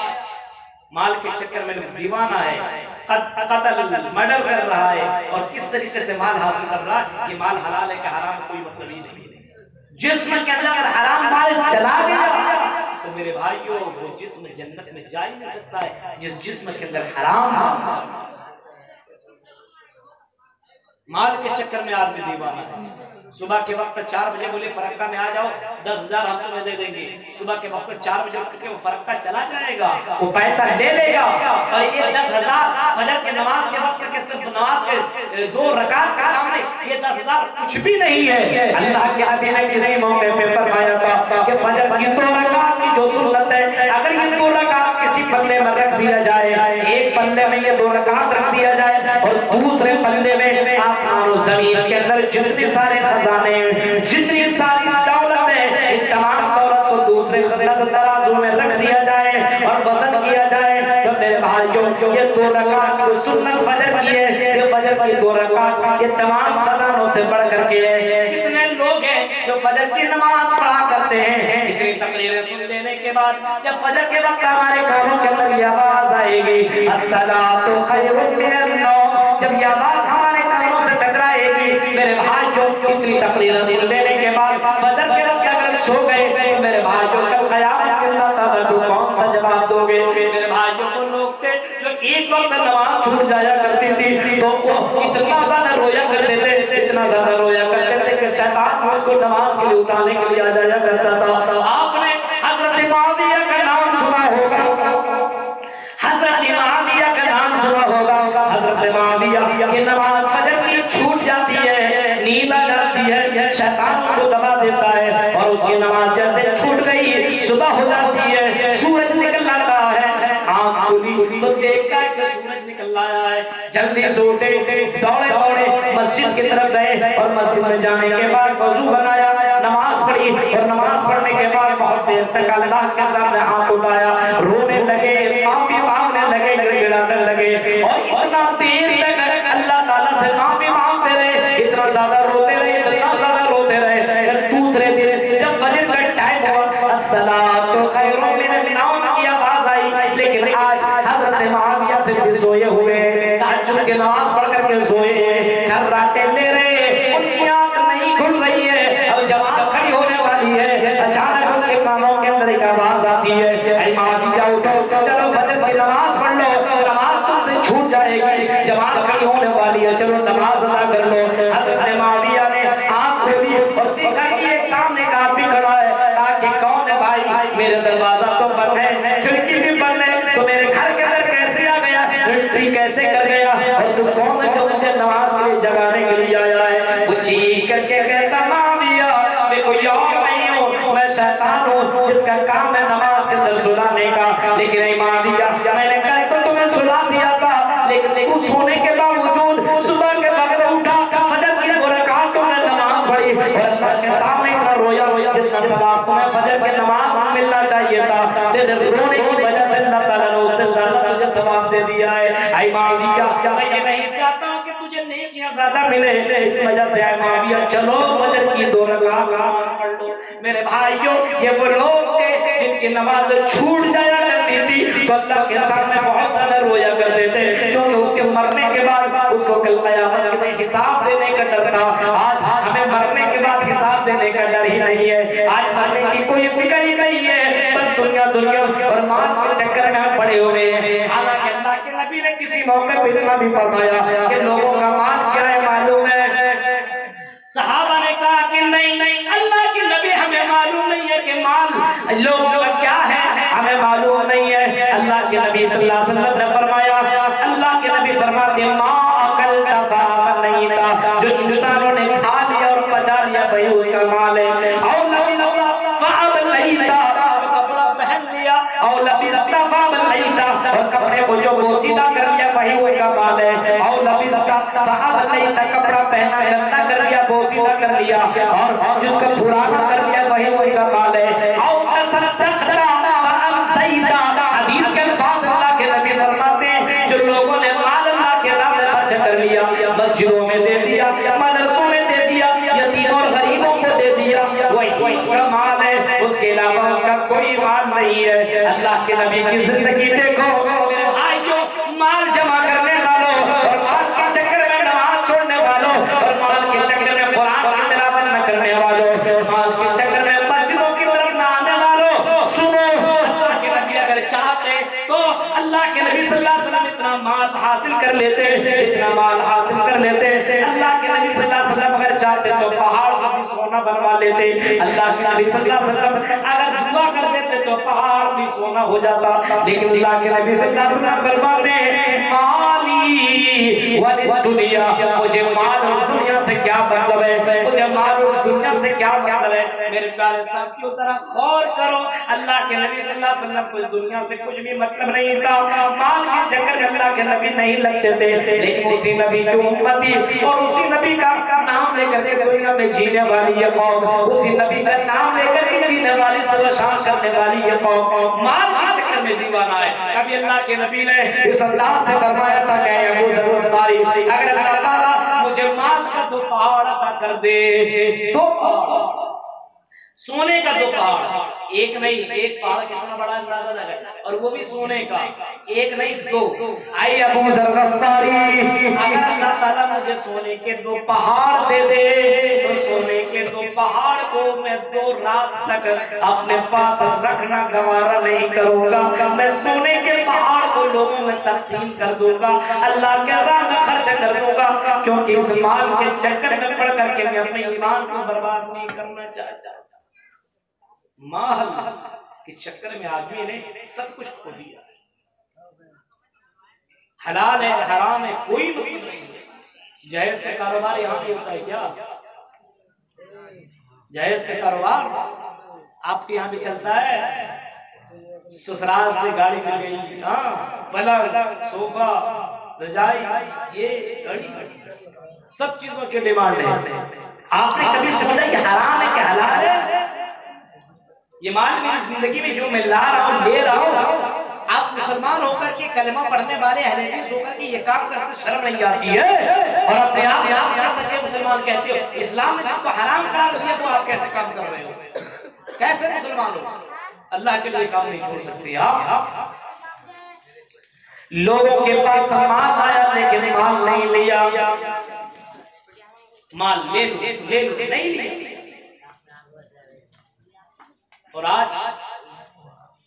مال کے چکر میں لوگ دیوانہ ہے، قتل مرڈر کر رہا ہے، اور کس طریقے سے مال حاصل کر رہا ہے، یہ مال حلال ہے کہ حرام کوئی مطلب ہی نہیں۔ جسم کے اندر اگر حرام مال چلا گیا تو میرے بھائیوں وہ جسم جنت میں جا ہی نہیں سکتا ہے، جس جسم کے اندر حرام مال کے چکر میں آدمی دیوانہ ہے۔ صبح کے وقت 4 بجے بولے فرقہ میں آ جاؤ، 10,000 ہم تمہیں دے دیں گے، صبح کے وقت 4 بجے اٹھ کے وہ فرقہ چلا جائے گا، وہ پیسہ لے لے گا، اور یہ 10,000 فجر کی نماز کے وقت کے صرف نماز کے 2 رکعت کے سامنے یہ 10,000 کچھ بھی نہیں ہے۔ اللہ کے نبی نے کسی موقع پہ فرمایا تھا کہ فجر کی 2 رکعت کی جو سنت ہے، اگر یہ 2 رکعت کسی پلے میں رکھ دیا جائے، ایک پلے میں یہ 2 رکعت رکھ دیا جائے اور دوسرے پلے میں آسمان و زمین کے اندر جتنے سارے خزانے، جتنی ساری دولت ہے، ان تمام دولت کو دوسرے ترازو میں رکھ دیا جائے اور وزن کیا جائے، تو میرے بھائیوں یہ 2 رکعت کو سنت فجر کی ہے، یہ فجر کی 2 رکعت یہ تمام خزانوں سے بڑھ کر کے ہے۔ کتنے لوگ ہیں جو فجر کی نماز پڑھا کرتے ہیں، اتنی تقریریں سن لینے کے بعد جب فجر کے وقت ہمارے کانوں کے اندر یہ آواز آئے گی الصلاۃ خیر من النوم، جب یہ آواز ہمارے کانوں سے ٹکرائے گی، میرے بھائیوں اتنی تقریریں سن لینے کے بعد فجر کے وقت اگر سو گئے تو میرے بھائیوں کل قیامت کے اللہ تعالیٰ کو کون سا جواب دو گے؟ میرے بھائیوں کو لوگ تھے جو ایک وقت نماز چھوٹ جایا کرتی تھی تو وہ اتنا زیادہ رویا کرتے تھے، اتنا زیادہ رویا کرتے تھے کہ شیطان اس کو نماز کے لیے اٹھانے کے لیے آ جایا کرتا تھا۔ آپ نے حضرت معاویہ کا نام سنا ہوگا، حضرت معاویہ کا نام سنا ہوگا، حضرت معاویہ کی نماز فجر کی چھوٹ جاتی ہے، نیند آ جاتی ہے، شیطان اس کو دبا دیتا ہے اور اس کی نماز جیسے چھوٹ گئی، صبح ہو جاتی ہے، سورج نکل آتا ہے، آنکھ کھلی تو دیکھتا ہے کہ سورج نکل آیا ہے، جلدی سے اٹھے، دوڑے دوڑے مسجد کی طرف گئے اور مسجد میں جانے کے بعد وضو بنایا، نماز پڑھی اور نماز پڑھنے کے بعد بہت دیر تک اللہ کے سامنے ہاتھ اٹھایا، رونے لگے، معافی مانگنے لگے، گڑگڑانے لگے اور اتنا دیر تک اللہ تعالیٰ سے معافی مانگتے رہے، اتنا زیادہ روتے رہے، اتنا زیادہ روتے رہے۔ دوسرے دن جب فجر کا ٹائم ہوا، الصلاۃ خیر من النوم کی آواز آئی، لیکن آج حضرت معاویہ پھر بھی سوئے ہوئے، تہجد کی نماز پڑھ کر کے سوئے، ہر راتیں لے رہے، ان کی آنکھ نہیں کھل رہی ہے، اب جماعت کھڑی ہونے والی ہے، اچانک اس کے کانوں کے اندر ایک آواز آتی ہے، اے معاویہ اٹھو، چلو فجر کی نماز پڑھ لو، نماز تم سے چھوٹ جائے گی، جماعت کھڑی ہونے والی ہے، چلو نماز ادا کر لو۔ حضرت معاویہ نے آنکھ کھولی اور دیکھا کہ ایک سامنے کا آدمی کھڑا ہے، کہا کہ کون ہے بھائی؟ میرے دروازہ تو بند ہے، کھڑکی بھی بند ہے، تو میرے گھر کے اندر کیسے آ گیا، انٹری کیسے کر گیا، اور تو کون ہے جو مجھے نماز کے لیے جگانے کے لیے آیا ہے؟ وہ چیخ کر کے کہتا معاویہ میں کوئی اور نہیں ہوں، میں شیطان ہوں جس کا کام ہے نماز کے اندر سلانے کا، لیکن اے معاویہ میں نے کل تو تمہیں سلا دیا تھا، لیکن تو سونے کے باوجود صبح کے وقت اٹھا، فجر کی 2 رکعت تم نے نماز پڑھی اور اللہ کے سامنے اتنا رویا جس کا ثواب تمہیں فجر کی نماز میں ملنا چاہیے تھا، تیرے رونے کی وجہ سے اللہ تعالیٰ نے اس سے زیادہ تجھے ثواب دے دیا ہے۔ اے معاویہ میں یہ نہیں چاہتا ہوں کہ تجھے نیکیاں زیادہ ملے، اس وجہ سے اے معاویہ چلو فجر کی 2 رکعت نماز پڑھ لو۔ میرے بھائیوں یہ وہ لوگ تھے جن کی نماز چھوٹ جایا کرتی تھی تو اللہ کے سامنے بہت زیادہ رویا کرتے تھے، کیونکہ اس کے مرنے کے بعد اس کو کل قیامت میں حساب دینے کا ڈر تھا۔ آج ہمیں مرنے کے بعد حساب دینے کا ڈر ہی نہیں ہے، آج مرنے کی کوئی فکر ہی نہیں ہے، بس دنیا دنیا اور مال کے چکر میں ہم پڑے ہوئے ہیں۔ حالانکہ اللہ کے نبی نے کسی موقع پہ اتنا بھی فرمایا کہ لوگوں کا مال کیا ہے معلوم ہے؟ صحابہ نے کہا کہ نہیں اللہ کے نبی ہمیں معلوم نہیں ہے کہ مال لوگوں کا کیا ہے، ہمیں معلوم نہیں ہے۔ اللہ کے نبی صلی اللہ علیہ وسلم نے فرمایا، اللہ کے نبی فرماتے ہیں ما اکلتا فاما نہیں تھا، جو انسانوں نے کھا لیا اور پچا لیا وہی اس کا مال ہے، اور لبیتا فاما نہیں تھا، کپڑا پہن لیا، اور لبیتا فاما نہیں تھا، اور کپڑے کو جو بوسیدہ کر لیا وہی اس کا مال ہے، اور لبیتا فاما نہیں تھا، کپڑا پہنا گندا کر لیا بوسیدہ کر لیا، اور جس کا پرانا کر لیا وہی اس کا مال ہے، اور تصدقتا فامسیتا، حدیث کے الفاظ اللہ کے نبی فرماتے ہیں جو لوگوں نے مال اللہ کے نام میں خرچ کر لیا، مسجدوں میں دے دیا، مدرسوں میں دے دیا، یتیموں اور غریبوں کو دے دیا، وہی اس کا مال ہے، اس کے علاوہ اس کا کوئی مال نہیں ہے۔ اللہ کے نبی کی زندگی دیکھو میرے بھائیوں، مال جمع کرنے والوں اور مال کے چکر میں نماز چھوڑنے والوں اور مال کے چکر میں قرآن کی تلاوت نہ کرنے والوں، مال کے چکر میں مسجدوں کی طرف نہ آنے والوں، سنو اللہ کے نبی اگر چاہتے تو اللہ کے نبی صلی اللہ علیہ وسلم اتنا مال حاصل کر لیتے، اتنا مال حاصل کر لیتے، اللہ کے نبی صلی اللہ علیہ وسلم اگر چاہتے تو پہاڑ کو بھی سونا بنوا لیتے، اللہ کے نبی صلی اللہ علیہ وسلم اگر دعا کر دیتے تو پہاڑ بھی سونا ہو جاتا، لیکن اللہ کے نبی صلی اللہ علیہ وسلم فرماتے ہیں مالی والدنیا، مجھے مال اور دنیا سے کیا مطلب ہے، مجھے مال اور دنیا سے کیا مطلب ہے۔ میرے پیارے ساتھیوں ذرا غور کرو، اللہ کے نبی صلی اللہ علیہ وسلم کو دنیا سے کچھ بھی مطلب نہیں تھا، مال کے چکر میں اللہ کے نبی نہیں لگتے تھے، لیکن اسی نبی کی امتی اور اسی نبی کا نام لے کر کے دنیا میں جینے والی یہ قوم، اسی نبی کا نام لے کر کے جینے والی صبح شام کرنے والی یہ قوم مال کے چکر میں دیوانہ ہے۔ کبھی اللہ کے نبی نے اس انداز سے فرمایا تھا کہ اے ابو ذر الغفاری، اگر اللہ تعالیٰ مجھے مال کا 2 پہاڑ عطا کر دے، 2 پہاڑ سونے کا، 2 پہاڑ، ایک نہیں، ایک پہاڑ کتنا بڑا اندازہ لگا، اور وہ بھی سونے کا، ایک نہیں 2۔ اے ابو ذر الغفاری اگر اللہ تعالیٰ مجھے سونے کے 2 پہاڑ دے دے تو سونے کے 2 پہاڑ کو میں 2 رات تک اپنے پاس رکھنا گوارا نہیں کروں گا، میں سونے کے پہاڑ کو لوگوں میں تقسیم کر دوں گا، اللہ کے راہ میں خرچ کر دوں گا، کیونکہ اس مال کے چکر میں پڑ کر کے میں اپنے ایمان کو برباد نہیں کرنا چاہتا۔ مال کے چکر میں آدمی نے سب کچھ کھو دیا، حلال ہے حرام ہے کوئی مطلب نہیں ہے۔ جہیز کا کاروبار یہاں بھی ہوتا ہے کیا؟ جہیز کا کاروبار آپ کے یہاں بھی چلتا ہے؟ سسرال سے گاڑی مل گئی، ہاں پلنگ صوفہ رجائی، یہ گھڑی، سب چیزوں کے ڈیمانڈ ہے۔ آپ نے کبھی سمجھا یہ حرام ہے کہ حلال ہے؟ یہ مال میری زندگی میں جو میں لا رہا ہوں، لے رہا ہوں، آپ مسلمان ہو کر کے کلمہ پڑھنے والے اہل حدیث ہو کر کے یہ کام کرتے شرم نہیں آتی ہے؟ اور اپنے آپ کو سچے مسلمان کہتے ہو، اسلام نے آپ کو حرام قرار دیا تو آپ کیسے کام کر رہے ہو؟ کیسے مسلمان ہو؟ اللہ کے لیے کام نہیں چھوڑ سکتے آپ۔ لوگوں کے پاس مال آیا لیکن مال نہیں لیا، مال لے لو نہیں لیا، اور آج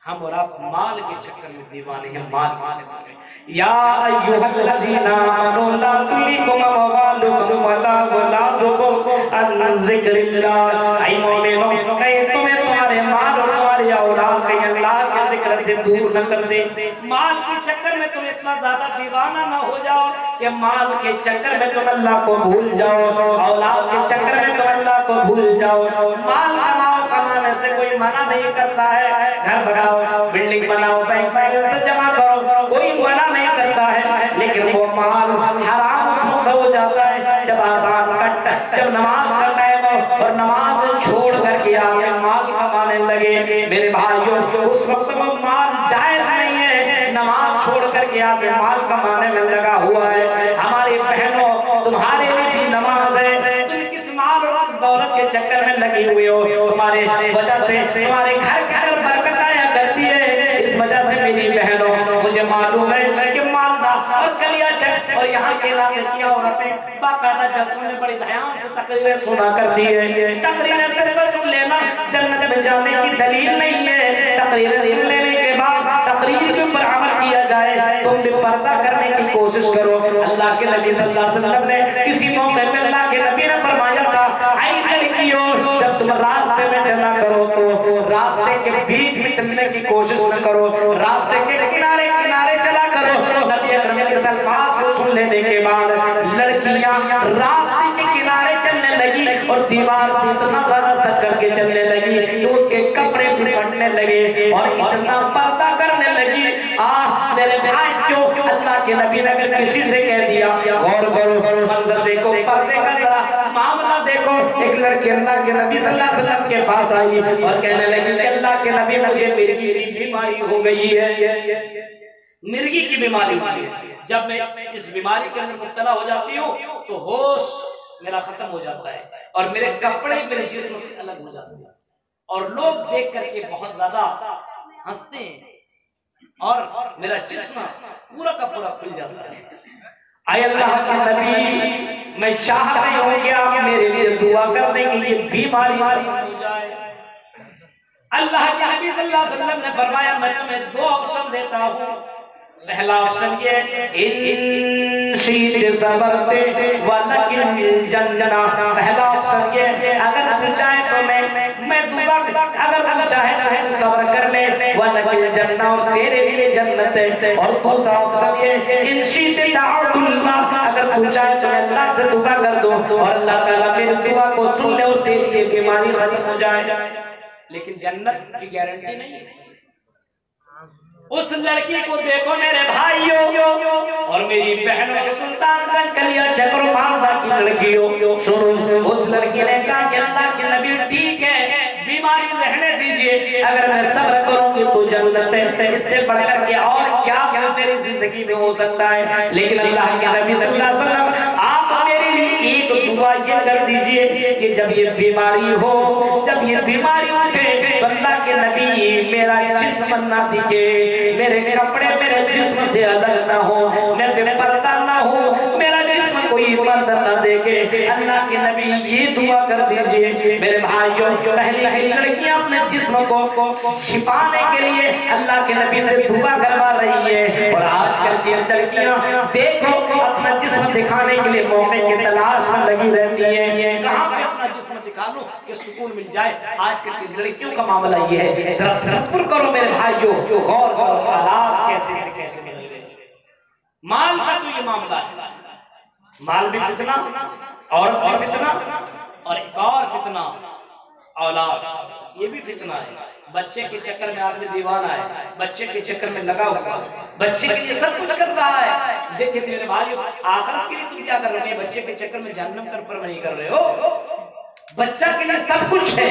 ہم اور آپ مال کے چکر میں دیوانے ہیں، مال کے چکر میں۔ یا ایھا الذین آمنوا لا تلھکم اموالکم ولا اولادکم عن ذکر اللہ، اے مومنو کہیں تمہیں تمہارے مال اور تمہاری اولاد کہیں اللہ کے ذکر سے دور نہ کر دے۔ مال کے چکر میں تم اتنا زیادہ دیوانہ نہ ہو جاؤ کہ مال کے چکر میں تم اللہ کو بھول جاؤ، اولاد کے چکر میں تم اللہ کو بھول جاؤ۔ مال کماؤ، کمانے سے کوئی منع نہیں کرتا ہے، گھر بناؤ، بلڈنگ بناؤ، بینک بیلنس جمع کرو، کوئی منع نہیں کرتا ہے، لیکن وہ مال حرام اس وقت ہو جاتا ہے جب آزان کٹ، جب نماز کا ٹائم ہو اور نماز چھوڑ کر کے آگے مال کمانے لگے۔ میرے بھائیوں، اس وقت وہ مال جائز نہیں ہے، نماز چھوڑ کر کے آگے مال کمانے میں لگا ہوا ہے۔ ہماری بہنوں، تمہارے لیے بھی نماز ہے، تم کس مال اور کس دولت کے چکر میں لگی ہوئی ہو؟ تمہارے وجہ سے تمہارے گھر کے اندر برکت آیا کرتی ہے، اس وجہ سے میری بہنوں مجھے معلوم ہے کہ مالدار اور کلیا چک اور یہاں کے علاقے کی عورتیں باقاعدہ جلسوں میں بڑی دھیان سے تقریریں سنا کرتی ہے۔ تقریریں صرف سن لینا جنت میں جانے کی دلیل نہیں ہے، تقریریں سن لینے کے بعد تقریر کے اوپر عمل کیا جائے۔ تم بھی پردہ کرنے کی کوشش کرو۔ اللہ کے نبی صلی اللہ علیہ وسلم نے کسی موقع پہ اللہ کے نبی نے فرمایا تھا، اے لڑکیوں، جب تم راستے میں چلا کرو تو راستے کے بیچ میں چلنے کی کوشش نہ کرو، راستے کے کنارے کنارے چلا کرو۔ نبی اکرم کے الفاظ کو سن لینے کے بعد لڑکیاں راستے کے کنارے چلنے لگی اور دیوار سے اتنا زیادہ سٹ کر کے چلنے لگی کہ اس کے کپڑے پھٹنے لگے اور اتنا پردہ کرنے لگی۔ میرے بھائی، کیوں اللہ کے نبی نے اگر کسی سے کہہ دیا، غور کرو، منظر دیکھو، پردے کا ذرا معاملہ دیکھو۔ ایک لڑکی اللہ کے نبی صلی اللہ علیہ وسلم کے پاس آئی اور کہنے لگی کہ اللہ کے نبی، مجھے مرگی کی بیماری ہو گئی ہے، مرگی کی بیماری ہوئی ہے۔ جب میں اس بیماری کے اندر مبتلا ہو جاتی ہوں تو ہوش میرا ختم ہو جاتا ہے اور میرے کپڑے میرے جسم سے الگ ہو جاتے ہیں اور لوگ دیکھ کر کے بہت زیادہ ہنستے ہیں اور میرا جسم پورا کا پورا کھل جاتا ہے۔ اے اللہ کے نبی، میں چاہ رہی ہوں کہ آپ میرے لیے دعا کر دیں کہ یہ بیماری ختم ہو جائے۔ اللہ کے نبی صلی اللہ علیہ وسلم نے فرمایا، میں تمہیں دو آپشن دیتا ہوں۔ پہلا آپشن یہ ہے، ان شئت صبرت ولکن جنجنا۔ پہلا آپشن یہ ہے، اگر تم چاہے تو میں دعا، اگر تم چاہے تو صبر کر لے، ولکن جنہ، اور تیرے لیے جنت ہے۔ اور دوسرا آپشن یہ ہے، ان شئت دعوت اللہ، اگر تم چاہے تو اللہ سے دعا کر دو اور اللہ تعالیٰ میری دعا کو سن لے اور تیری یہ بیماری ختم ہو جائے۔ لیکن جنت کی گارنٹی نہیں ہے۔ اس لڑکی کو دیکھو میرے بھائیوں اور میری بہنوں، سلطان گنج کلیا چکر مالدہ کی لڑکیوں، سنو، اس لڑکی نے کہا کہ اللہ کے نبی ٹھیک ہے، بیماری رہنے دیجئے، اگر میں صبر کروں گی تو جنت ہے، اس سے بڑھ کر کے اور کیا میری زندگی میں ہو سکتا ہے۔ لیکن اللہ کے نبی صلی اللہ علیہ وسلم، آپ میرے لیے ایک دعا یہ کر دیجئے کہ جب یہ بیماری ہو، جب یہ بیماری اٹھے تو اللہ کے نبی میرا جسم نہ دکھے، میرے کپڑے میرے جسم سے الگ نہ ہو، میں بے پردہ نہ ہوں، میرا جسم کوئی مرد نہ دیکھے۔ اللہ کے نبی یہ دعا کر دیجئے۔ میرے بھائیوں، پہلی لڑکیاں اپنے جسم کو چھپانے کے لیے اللہ کے نبی سے دعا کروا رہی ہے، اور آج کل کی لڑکیاں دیکھو اپنا جسم دکھانے کے لیے موقع کی تلاش میں لگی رہتی ہیں، کہاں پہ اپنا جسم دکھا لو کہ سکون مل جائے۔ آج کل کی لڑکیوں کا معاملہ یہ ہے، ذرا تصور کرو میرے بھائیوں، غور کرو حالات کیسے سے کیسے بدل گئے۔ مال کا تو یہ معاملہ ہے، مال بھی فتنہ، اور فتنہ، اور ایک اور فتنہ، اولاد یہ بھی فتنہ ہے. بچے کے چکر میں آدمی دیوانہ ہے, بچے کے چکر میں لگا ہوا ہے, بچے کے لیے سب کچھ کر رہا ہے. دیکھیں میرے بھائیو, آخرت کے لیے تم کیا کر رہے ہو؟ بچے کے چکر میں جہنم کر پر نہیں کر رہے ہو. بچہ کے لیے سب کچھ ہے.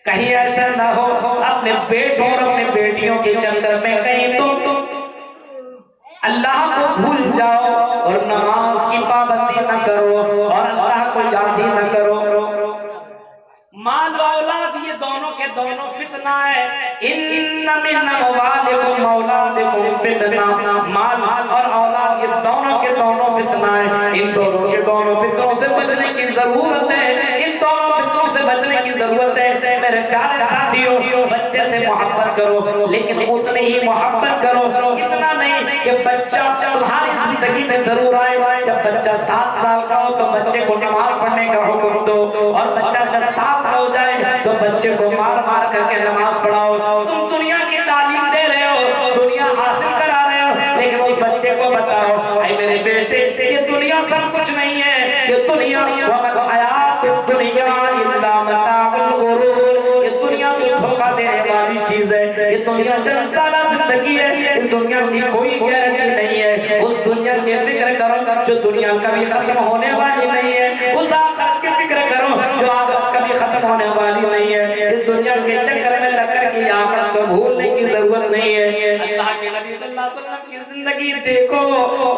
کہیں ایسا نہ ہو اپنے بیٹوں اور اپنے بیٹیوں کے چکر میں کہیں تم اللہ کو بھول جاؤ اور نماز کی پابندی نہ کرو اور اللہ کو یاد ہی نہ کرو. مال و اولاد یہ دونوں کے دونوں فتنہ ہے. ان من اموالکم اولادکم فتنہ, مال اور اولاد یہ دونوں کے دونوں فتنہ ہے. ان دونوں کے دونوں فتنوں سے بچنے کی ضرورت ہے. ان دونوں فتنوں سے بچنے کی ضرورت ہے. میرے پیارے ساتھیوں, بچے سے محبت کرو لیکن اتنی ہی محبت کرو, اتنا نہیں کہ بچہ تمہاری زندگی میں ضرور آئے. جب بچہ 7 سال کا ہو تو بچے کو نماز پڑھنے کا حکم دو, اور بچہ جب 7 ہو جائے تو بچے کو مار مار کر کے نماز پڑھاؤ. تم دنیا کی تعلیم دے رہے ہو, دنیا حاصل کرا رہے ہو, لیکن اس بچے کو بتاؤ اے میرے بیٹے یہ دنیا سب کچھ نہیں ہے. یہ دنیا وقت حیات دنیا الا متاع الغرور, یہ دنیا میں دھوکہ دینے والی چیز ہے. یہ دنیا چند سالہ زندگی ہے, اس دنیا کی کوئی گارنٹی نہیں ہے. اس دنیا کی فکر کرو جو دنیا کبھی ختم ہونے والی نہیں ہے. اس آخرت کی فکر کرو جو آخرت کبھی ختم ہونے والی نہیں ہے. اس دنیا کے چکر میں لگ کر کے آخرت کو بھولنے کی ضرورت نہیں ہے. اللہ کے نبی صلی اللہ علیہ وسلم کی زندگی دیکھو,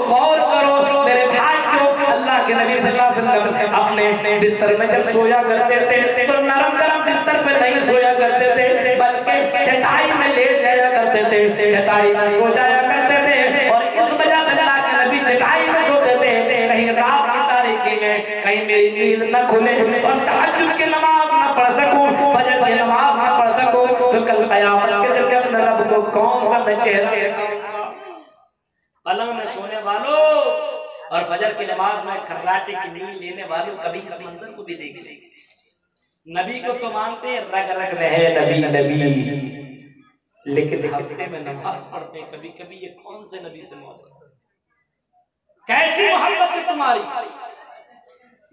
غور کرو میرے بھائیو. اللہ کے نبی صلی اللہ علیہ وسلم اپنے بستر میں جب سویا کرتے تھے تو نرم گرم بستر پہ نہیں سویا کرتے تھے, بلکہ چٹائی میں لیٹ جایا کرتے تھے, چٹائی میں سو جایا کرتے تھے. اور اس وجہ سے اللہ کے نبی چٹائی میں سوتے تھے, کہیں رات کی تاریکی میں کہیں میری نیند نہ کھلے اور تہجد کی نماز نہ پڑھ سکوں, فجر کی نماز نہ پڑھ سکوں تو کل قیامت کے دن اپنے رب کو کون سا میں چہرہ دکھاؤں گا. پلنگ میں سونے والوں اور فجر کی نماز میں کھراٹے کی نیند لینے والوں کبھی اس منظر کو بھی دیکھ لیں. نبی کو تو مانتے ہیں رگ رگ میں ہے نبی نبی, لیکن ہفتے میں نماز پڑھتے ہیں کبھی کبھی. یہ کون سے نبی سے محبت, کیسی محبت ہے تمہاری.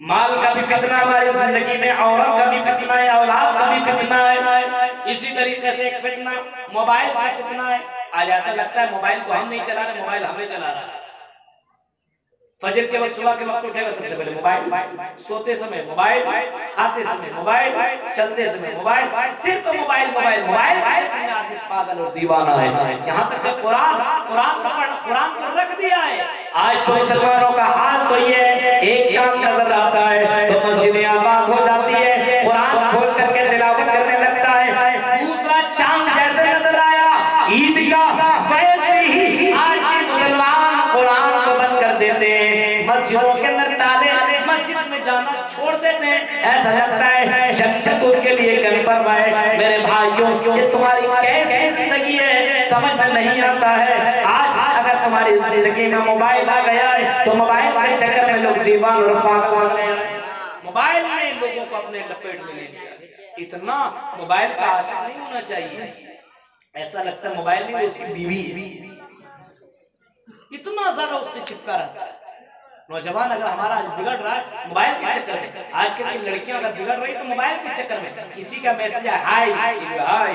مال کا بھی فتنہ ہماری زندگی میں, عورت کا بھی فتنہ ہے, اولاد کا بھی فتنہ ہے. اسی طریقے سے ایک فتنہ موبائل کا فتنہ ہے. آج ایسا لگتا ہے موبائل کو ہم نہیں چلا رہے, موبائل ہمیں چلا رہا ہے. فجر کے وقت, صبح کے وقت اٹھے گا سب سے پہلے موبائل, سوتے سمے موبائل, کھاتے سمے موبائل, چلتے سمے موبائل, صرف موبائل موبائل موبائل. آدمی پاگل اور دیوانہ ہے. یہاں تک کہ قرآن کو رکھ دیا ہے. آج تو مسلمانوں کا حال تو یہ ہے, ایک شام نظر آتا ہے تو مسجدیں آباد ہو جاتی ہے, قرآن کھول کر کے تلاوت کرنے لگتا ہے. دوسرا چاند جیسے نظر آیا عید کا, ویسے ہی آج کے مسلمان قرآن کو بند کر دیتے ہیں, مسجدوں کے اندر تالے, مسجد میں جانا چھوڑ دیتے ہیں. ایسا لگتا ہے شک اس کے لیے کنفرم ہے. میرے بھائیوں یہ تمہاری کیسی زندگی ہے سمجھ میں نہیں آتا ہے. آج اگر تمہاری زندگی میں موبائل آ گیا ہے تو موبائل کے چکر میں لوگ دیوان اور پاگل ہو گئے ہیں. موبائل نے لوگوں کو اپنے لپیٹ میں لے لیا. اتنا موبائل کا عاشق نہیں ہونا چاہیے. ایسا لگتا ہے موبائل نہیں, اس کی بیوی ہے, اتنا زیادہ اس سے چپکا رہتا ہے. نوجوان اگر ہمارا آج بگڑ رہا ہے موبائل کے چکر میں, آج کل کی لڑکیاں اگر بگڑ رہی تو موبائل کے چکر میں, کسی کا میسج ہے ہائی ہائی,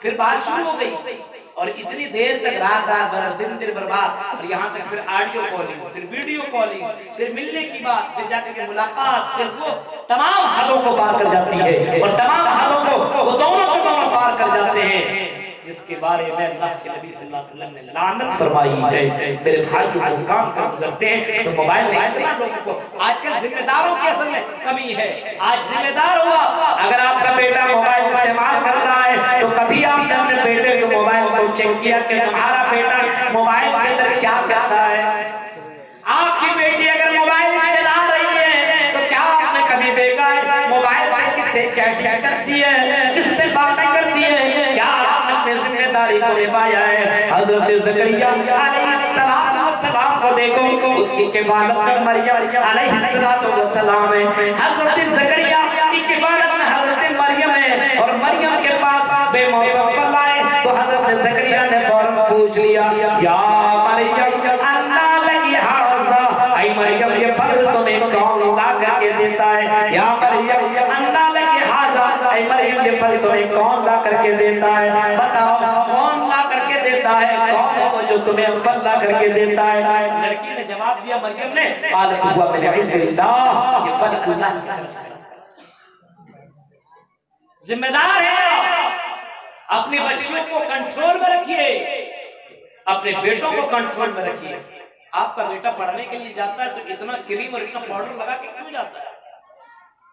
پھر بات شروع ہو گئی اور اتنی دیر تک رات رات بھر دن برباد, اور یہاں تک پھر آڈیو کالنگ, پھر ویڈیو کالنگ, پھر ملنے کی بات, پھر جا کے ملاقات, پھر وہ تمام حدوں کو پار کر جاتی ہے. اور تمام حدوں کو وہ دونوں پار کر جاتے ہیں جس کے بارے میں اللہ کے نبی صلی اللہ علیہ وسلم نے لعنت فرمائی ہے. میرے بھائی جو کام سے گزرتے ہیں تو موبائل میں اتنا لوگوں کو, آج کل ذمہ داروں کی اصل میں کمی ہے. آج ذمہ دار ہوا, اگر آپ کا بیٹا موبائل استعمال کر رہا ہے تو کبھی آپ نے اپنے بیٹے کو موبائل کو چیک کیا کہ تمہارا بیٹا موبائل کے اندر کیا کرتا ہے. آپ کی بیٹی اگر موبائل چلا رہی ہے تو کیا آپ نے کبھی دیکھا ہے موبائل سے کس سے چیٹنگ کرتی ہے, کس سے باتیں کرتی ہے؟ کیا آپ نے اپنی ذمہ داری کو نبھایا ہے؟ حضرت زکریا علیہ السلام کو دیکھو, اس کی کفالت میں مریم علیہ السلام ہے. حضرت زکریا کی کفالت میں حضرت مریم ہے, اور مریم کے پاس بے موسم پھل آئے تو حضرت زکریا نے فوراً پوچھ لیا یا مریم انا لکی ھذا, اے مریم یہ پھل تمہیں کون لا کر کے دیتا ہے؟ یا مریم انا لکی ھذا اے مریم یہ پھل تمہیں کون لا کر کے دیتا ہے؟ بتاؤ کون لا کر کے دیتا ہے؟ کون ہے وہ جو تمہیں پھل لا کر کے دیتا ہے؟ لڑکی نے جواب دیا مریم نے قالت هو من عند اللہ، یہ پھل اللہ کی طرف سے۔ ذمہ دار ہے، اپنے بچوں کو کنٹرول میں رکھیے، اپنے بیٹوں کو کنٹرول میں رکھیے۔ آپ کا بیٹا پڑھنے کے لیے جاتا ہے تو اتنا کریم اور اتنا پاؤڈر لگا کے کیوں جاتا ہے؟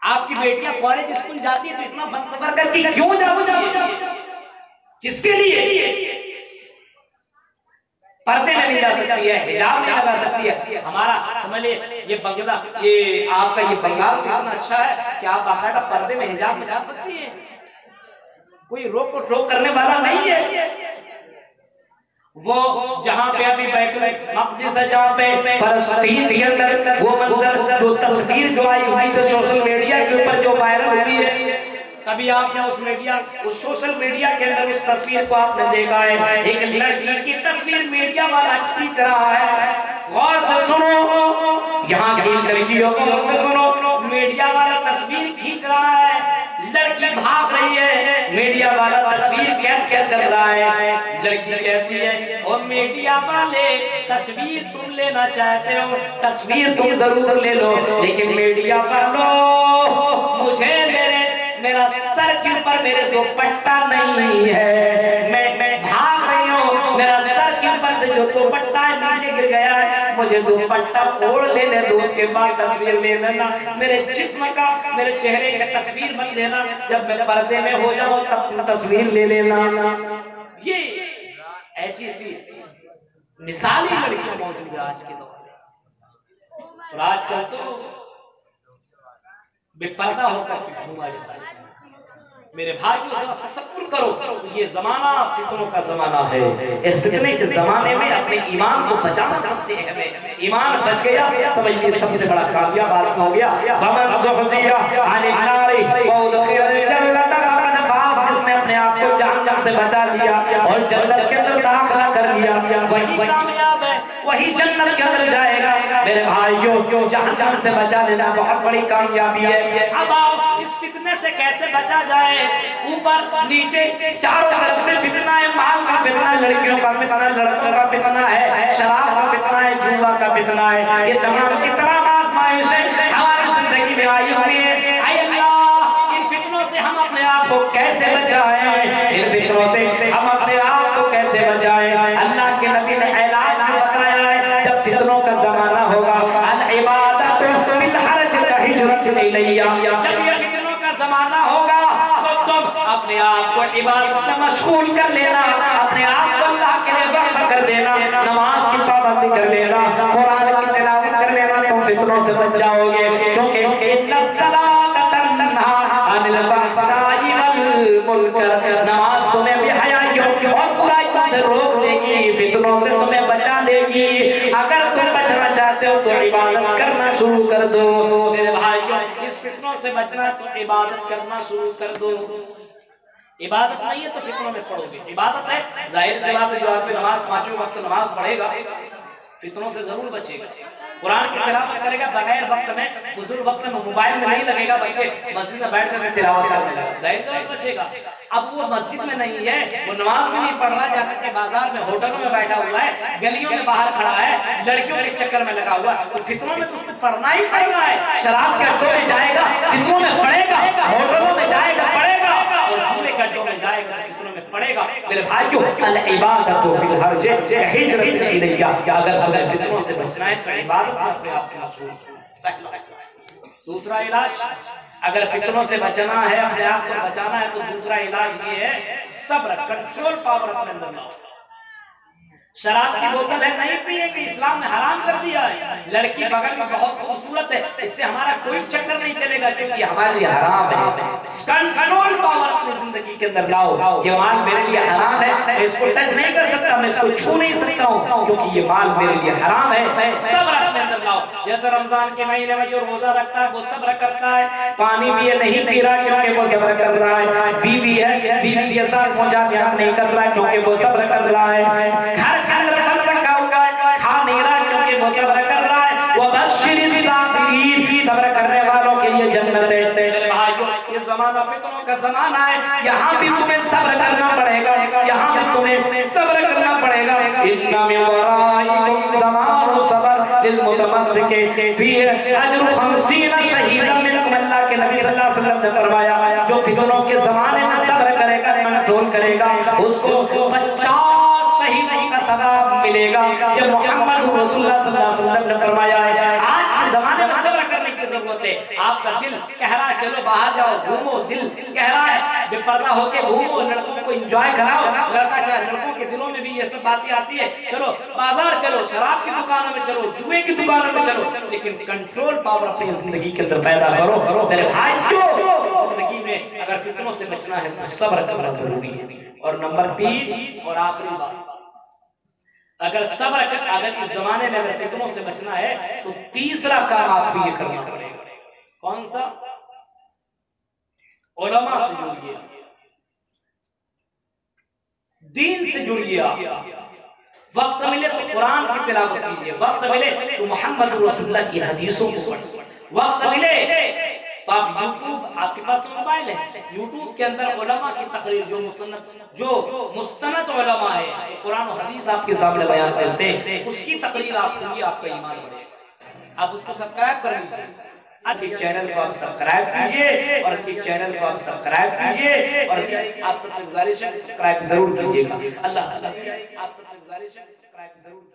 آپ کی بیٹیاں کالج اسکول جاتی ہے تو اتنا بن سفر کر کے کیوں جاتی ہے؟ کس کے لیے؟ پردے میں نہیں جا سکتی ہے، حجاب نہیں لگا سکتی ہے۔ ہمارا سمجھ لیں یہ بنگلہ، یہ آپ کا یہ بنگال اتنا اچھا ہے کہ آپ باقاعدہ پردے میں حجاب میں جا سکتی ہیں، کوئی روک و ٹوک کرنے والا نہیں ہے۔ وہ جہاں پہ ابھی بیت المقدس ہے، جہاں پہ فلسطین کے اندر وہ منظر جو تصویر جو آئی ہوئی تو سوشل میڈیا کے اوپر جو وائرل ہوئی ہے، کبھی آپ نے اس سوشل میڈیا کے اندر اس تصویر کو آپ نے دیکھا ہے، ایک لڑکی کی تصویر میڈیا والا کھینچ رہا ہے۔ غور سے سنو، یہاں کی لڑکیوں کو غور سے سنو، میڈیا والا تصویر کھینچ رہا ہے، لڑکی بھاگ رہی ہے، میڈیا والا تصویر کیپچر کر رہا ہے۔ لڑکی کہتی ہے او میڈیا والے تصویر تم لینا چاہتے ہو، تصویر تم ضرور لے لو، لیکن میڈیا والو مجھے میرا سر کے اوپر میرے دوپٹہ نہیں ہے، میں بھاگ رہی ہوں، میرا سر کے اوپر سے جو دوپٹہ نیچے گر گیا ہے، مجھے دوپٹہ اوڑھ لینے دو، اس کے بعد تصویر لے لینا، میرے جسم کا میرے چہرے کا تصویر مت لینا، جب میں پردے میں ہو جاؤں تب تصویر لے لینا۔ یہ ایسی مثالی لڑکیاں موجود ہیں آج کے دور میں، اور آج کل تو بے پردہ ہو کر گھوما جاتا ہے۔ میرے بھائیوں ذرا تصور کرو، یہ زمانہ فتنوں کا زمانہ ہے، اس فتنے کے زمانے میں اپنے ایمان کو بچانا سکتے ہیں ہمیں۔ ایمان بچ گیا سمجھیے سب سے بڑا کامیاب آدمی ہو گیا۔ وَمَنْ زُحْزِحَ عَنِ النَّارِ وَأُدْخِلَ الْجَنَّةَ فَقَدْ فَازَ، جس نے اپنے آپ کو جہنم سے بچا لیا اور جنت کے اندر داخلہ کر لیا، وہی کامیاب ہے، وہی جنت کے اندر جائے گا۔ میرے بھائیوں جہنم سے بچا لینا بہت بڑی کامیابی ہے۔ اب آؤ اس فتنے سے کیسے بچا جائے؟ اوپر نیچے چاروں طرف سے فتنہ ہے، مال کا فتنہ ہے، لڑکیوں کا فتنہ، لڑکوں کا فتنہ ہے، شراب کا فتنہ ہے، جوا کا فتنہ ہے، یہ تمام کی تمام آزمائشیں ہماری زندگی میں آئی ہوئی ہیں۔ اے اللہ ان فتنوں سے ہم اپنے آپ کو کیسے بچائیں؟ ان فتنوں سے ہم اپنے آپ کو کیسے بچائیں؟ اللہ کے نبی نے اعلان بتایا ہے جب فتنوں کا زمانہ ہوگا، العبادت بالحرج کہجرت الیہ، جب یہ فتنوں کا زمانہ ہوگا تو تم اپنے آپ کو عبادت میں مشغول کر لینا، اپنے آپ کو اللہ کے لیے وقف کر دینا، نماز کی پابندی کر لینا، قرآن کی تلاوت کر لینا، تم فتنوں سے بچ جاؤ گے، کیونکہ ان الصلاۃ تنہی عن الفحشاء والمنکر، نماز تمہیں بے حیائیوں اور برائیوں سے روک دے گی، فتنوں سے تمہیں بچا دے گی۔ اگر تم بچنا چاہتے ہو تو عبادت کرنا شروع کر دو۔ میرے بھائیوں اس فتنوں سے بچنا تو عبادت کرنا شروع کر دو۔ عبادت نہیں ہے تو فتنوں میں پڑو گے، عبادت ہے ظاہر سی بات ہے، جو آدمی نماز پانچوں وقت نماز پڑھے گا فتنوں سے ضرور بچے گا، قرآن کی تلاوت کرے گا بغیر وقت میں، فضول وقت میں موبائل میں نہیں لگے گا، بلکہ مسجد میں بیٹھ کر تلاوت کرنے لگا، ظاہر سی بات بچے گا۔ اب وہ مسجد میں نہیں ہے، وہ نماز میں نہیں پڑھ رہا، جا کر کے بازار میں ہوٹلوں میں بیٹھا ہوا ہے، گلیوں میں باہر کھڑا ہے، لڑکیوں کے چکر میں لگا ہوا ہے، تو فتنوں میں تو اس کو پڑھنا ہی پڑے گا ہے۔ شراب کے اڈوں میں جائے گا فتنوں میں پڑے گا، ہوٹلوں میں جائے گا پڑے گا، اور جوئے کے اڈوں میں جائے گا فتنوں میں پڑے گا۔ میرے بھائیو العبادت بالحرج کہجرت الیہ، اگر ہمیں فتنوں سے بچنا ہے تو عبادت میں اپنے آپ کو مشغول کرنا۔ دوسرا علاج، اگر فتنوں سے بچنا ہے، اپنے آپ کو بچانا ہے، تو دوسرا علاج یہ ہے صبر، کنٹرول پاور اپنے اندر لاؤ۔ شراب کی بوتل ہے نہیں پیے گی، اسلام نے حرام کر دیا ہے۔ لڑکی بغل میں بہت خوبصورت ہے، اس سے ہمارا کوئی چکر نہیں چلے گا کیونکہ یہ ہمارے لیے حرام ہے۔ کنٹرول پاور اپنی زندگی کے اندر لاؤ، یہ مال میرے لیے حرام ہے، میں اس کو ٹچ نہیں کر سکتا، میں اس کو چھو نہیں سکتا ہوں کیونکہ یہ مال میرے لیے حرام ہے۔ صبر اپنے اندر لاؤ، جیسے رمضان کے مہینے میں جو روزہ رکھتا ہے وہ صبر کرتا ہے، پانی بھی نہیں پی رہا کیونکہ وہ صبر کر رہا ہے، بیوی ہے بیوی کے ساتھ مجاہدہ نہیں کر رہا ہے کیونکہ وہ صبر کر رہا ہے، گھر کے اندر پھل رکھا ہوا ہے کھا نہیں رہا کیونکہ وہ صبر کر رہا ہے۔ وبشر الصابرین، صبر کرنے والوں کے لیے جنت ہے۔ میرے بھائیو اس زمانہ فتنوں کا زمانہ ہے، یہاں بھی تمہیں صبر کرنا پڑے گا، یہاں بھی تمہیں صبر کرنا پڑے گا۔ ان من ورائکم زمان صبر للمتمسک فی اجر 50 شہیدا منکم، اللہ کے نبی صلی اللہ علیہ وسلم نے فرمایا جو فتنوں کے زمانے میں صبر کرے گا، کنٹرول کرے گا، اس کو 50 شہیدوں کا ثواب ملے گا۔ یہ محمد رسول اللہ صلی اللہ علیہ وسلم نے فرمایا ہے۔ آج کے زمانے میں صبر کرنے کی ضرورت ہے۔ آپ کا دل کہہ رہا ہے چلو باہر جاؤ گھومو، دل کہہ رہا ہے بے پردہ ہو کے گھومو، لڑکوں کو انجوائے کراؤ، لڑکا چاہے لڑکوں کے دلوں میں بھی یہ سب باتیں آتی ہے، چلو بازار چلو، شراب کی دکانوں میں چلو، جوئے کی دکانوں میں چلو، لیکن کنٹرول پاور اپنی زندگی کے اندر پیدا کرو۔ میرے بھائیو، زندگی میں اگر فتنوں سے بچنا ہے تو صبر کرنا ضروری ہے۔ اور نمبر 3 اور آخری بات، اگر اس زمانے میں اگر فتنوں سے بچنا ہے تو تیسرا کام آپ کو یہ کرنا پڑے گا۔ کون سا؟ علماء سے جڑیے، دین سے جڑیے، آپ وقت ملے تو قرآن کی تلاوت کیجیے، وقت ملے تو محمد رسول اللہ کی حدیثوں کو پڑھیے، وقت ملے تو آپ یوٹیوب، آپ کے پاس موبائل ہے، یوٹیوب کے اندر علماء کی تقریر جو مستند علماء ہے، جو قرآن و حدیث آپ کے سامنے بیان کرتے ہیں، اس کی تقریر آپ سنیے، آپ کا ایمان بڑھے گا۔ آپ اس کو سبسکرائب کر لیجیے، ان کے چینل کو آپ سبسکرائب کیجئے، اور ان کے چینل کو آپ سبسکرائب کیجئے، اور آپ سب سے گزارش ہے سبسکرائب ضرور کیجئے گا۔ اللہ آپ سب سے گزارش ہے سبسکرائب ضرور کیجئے گا۔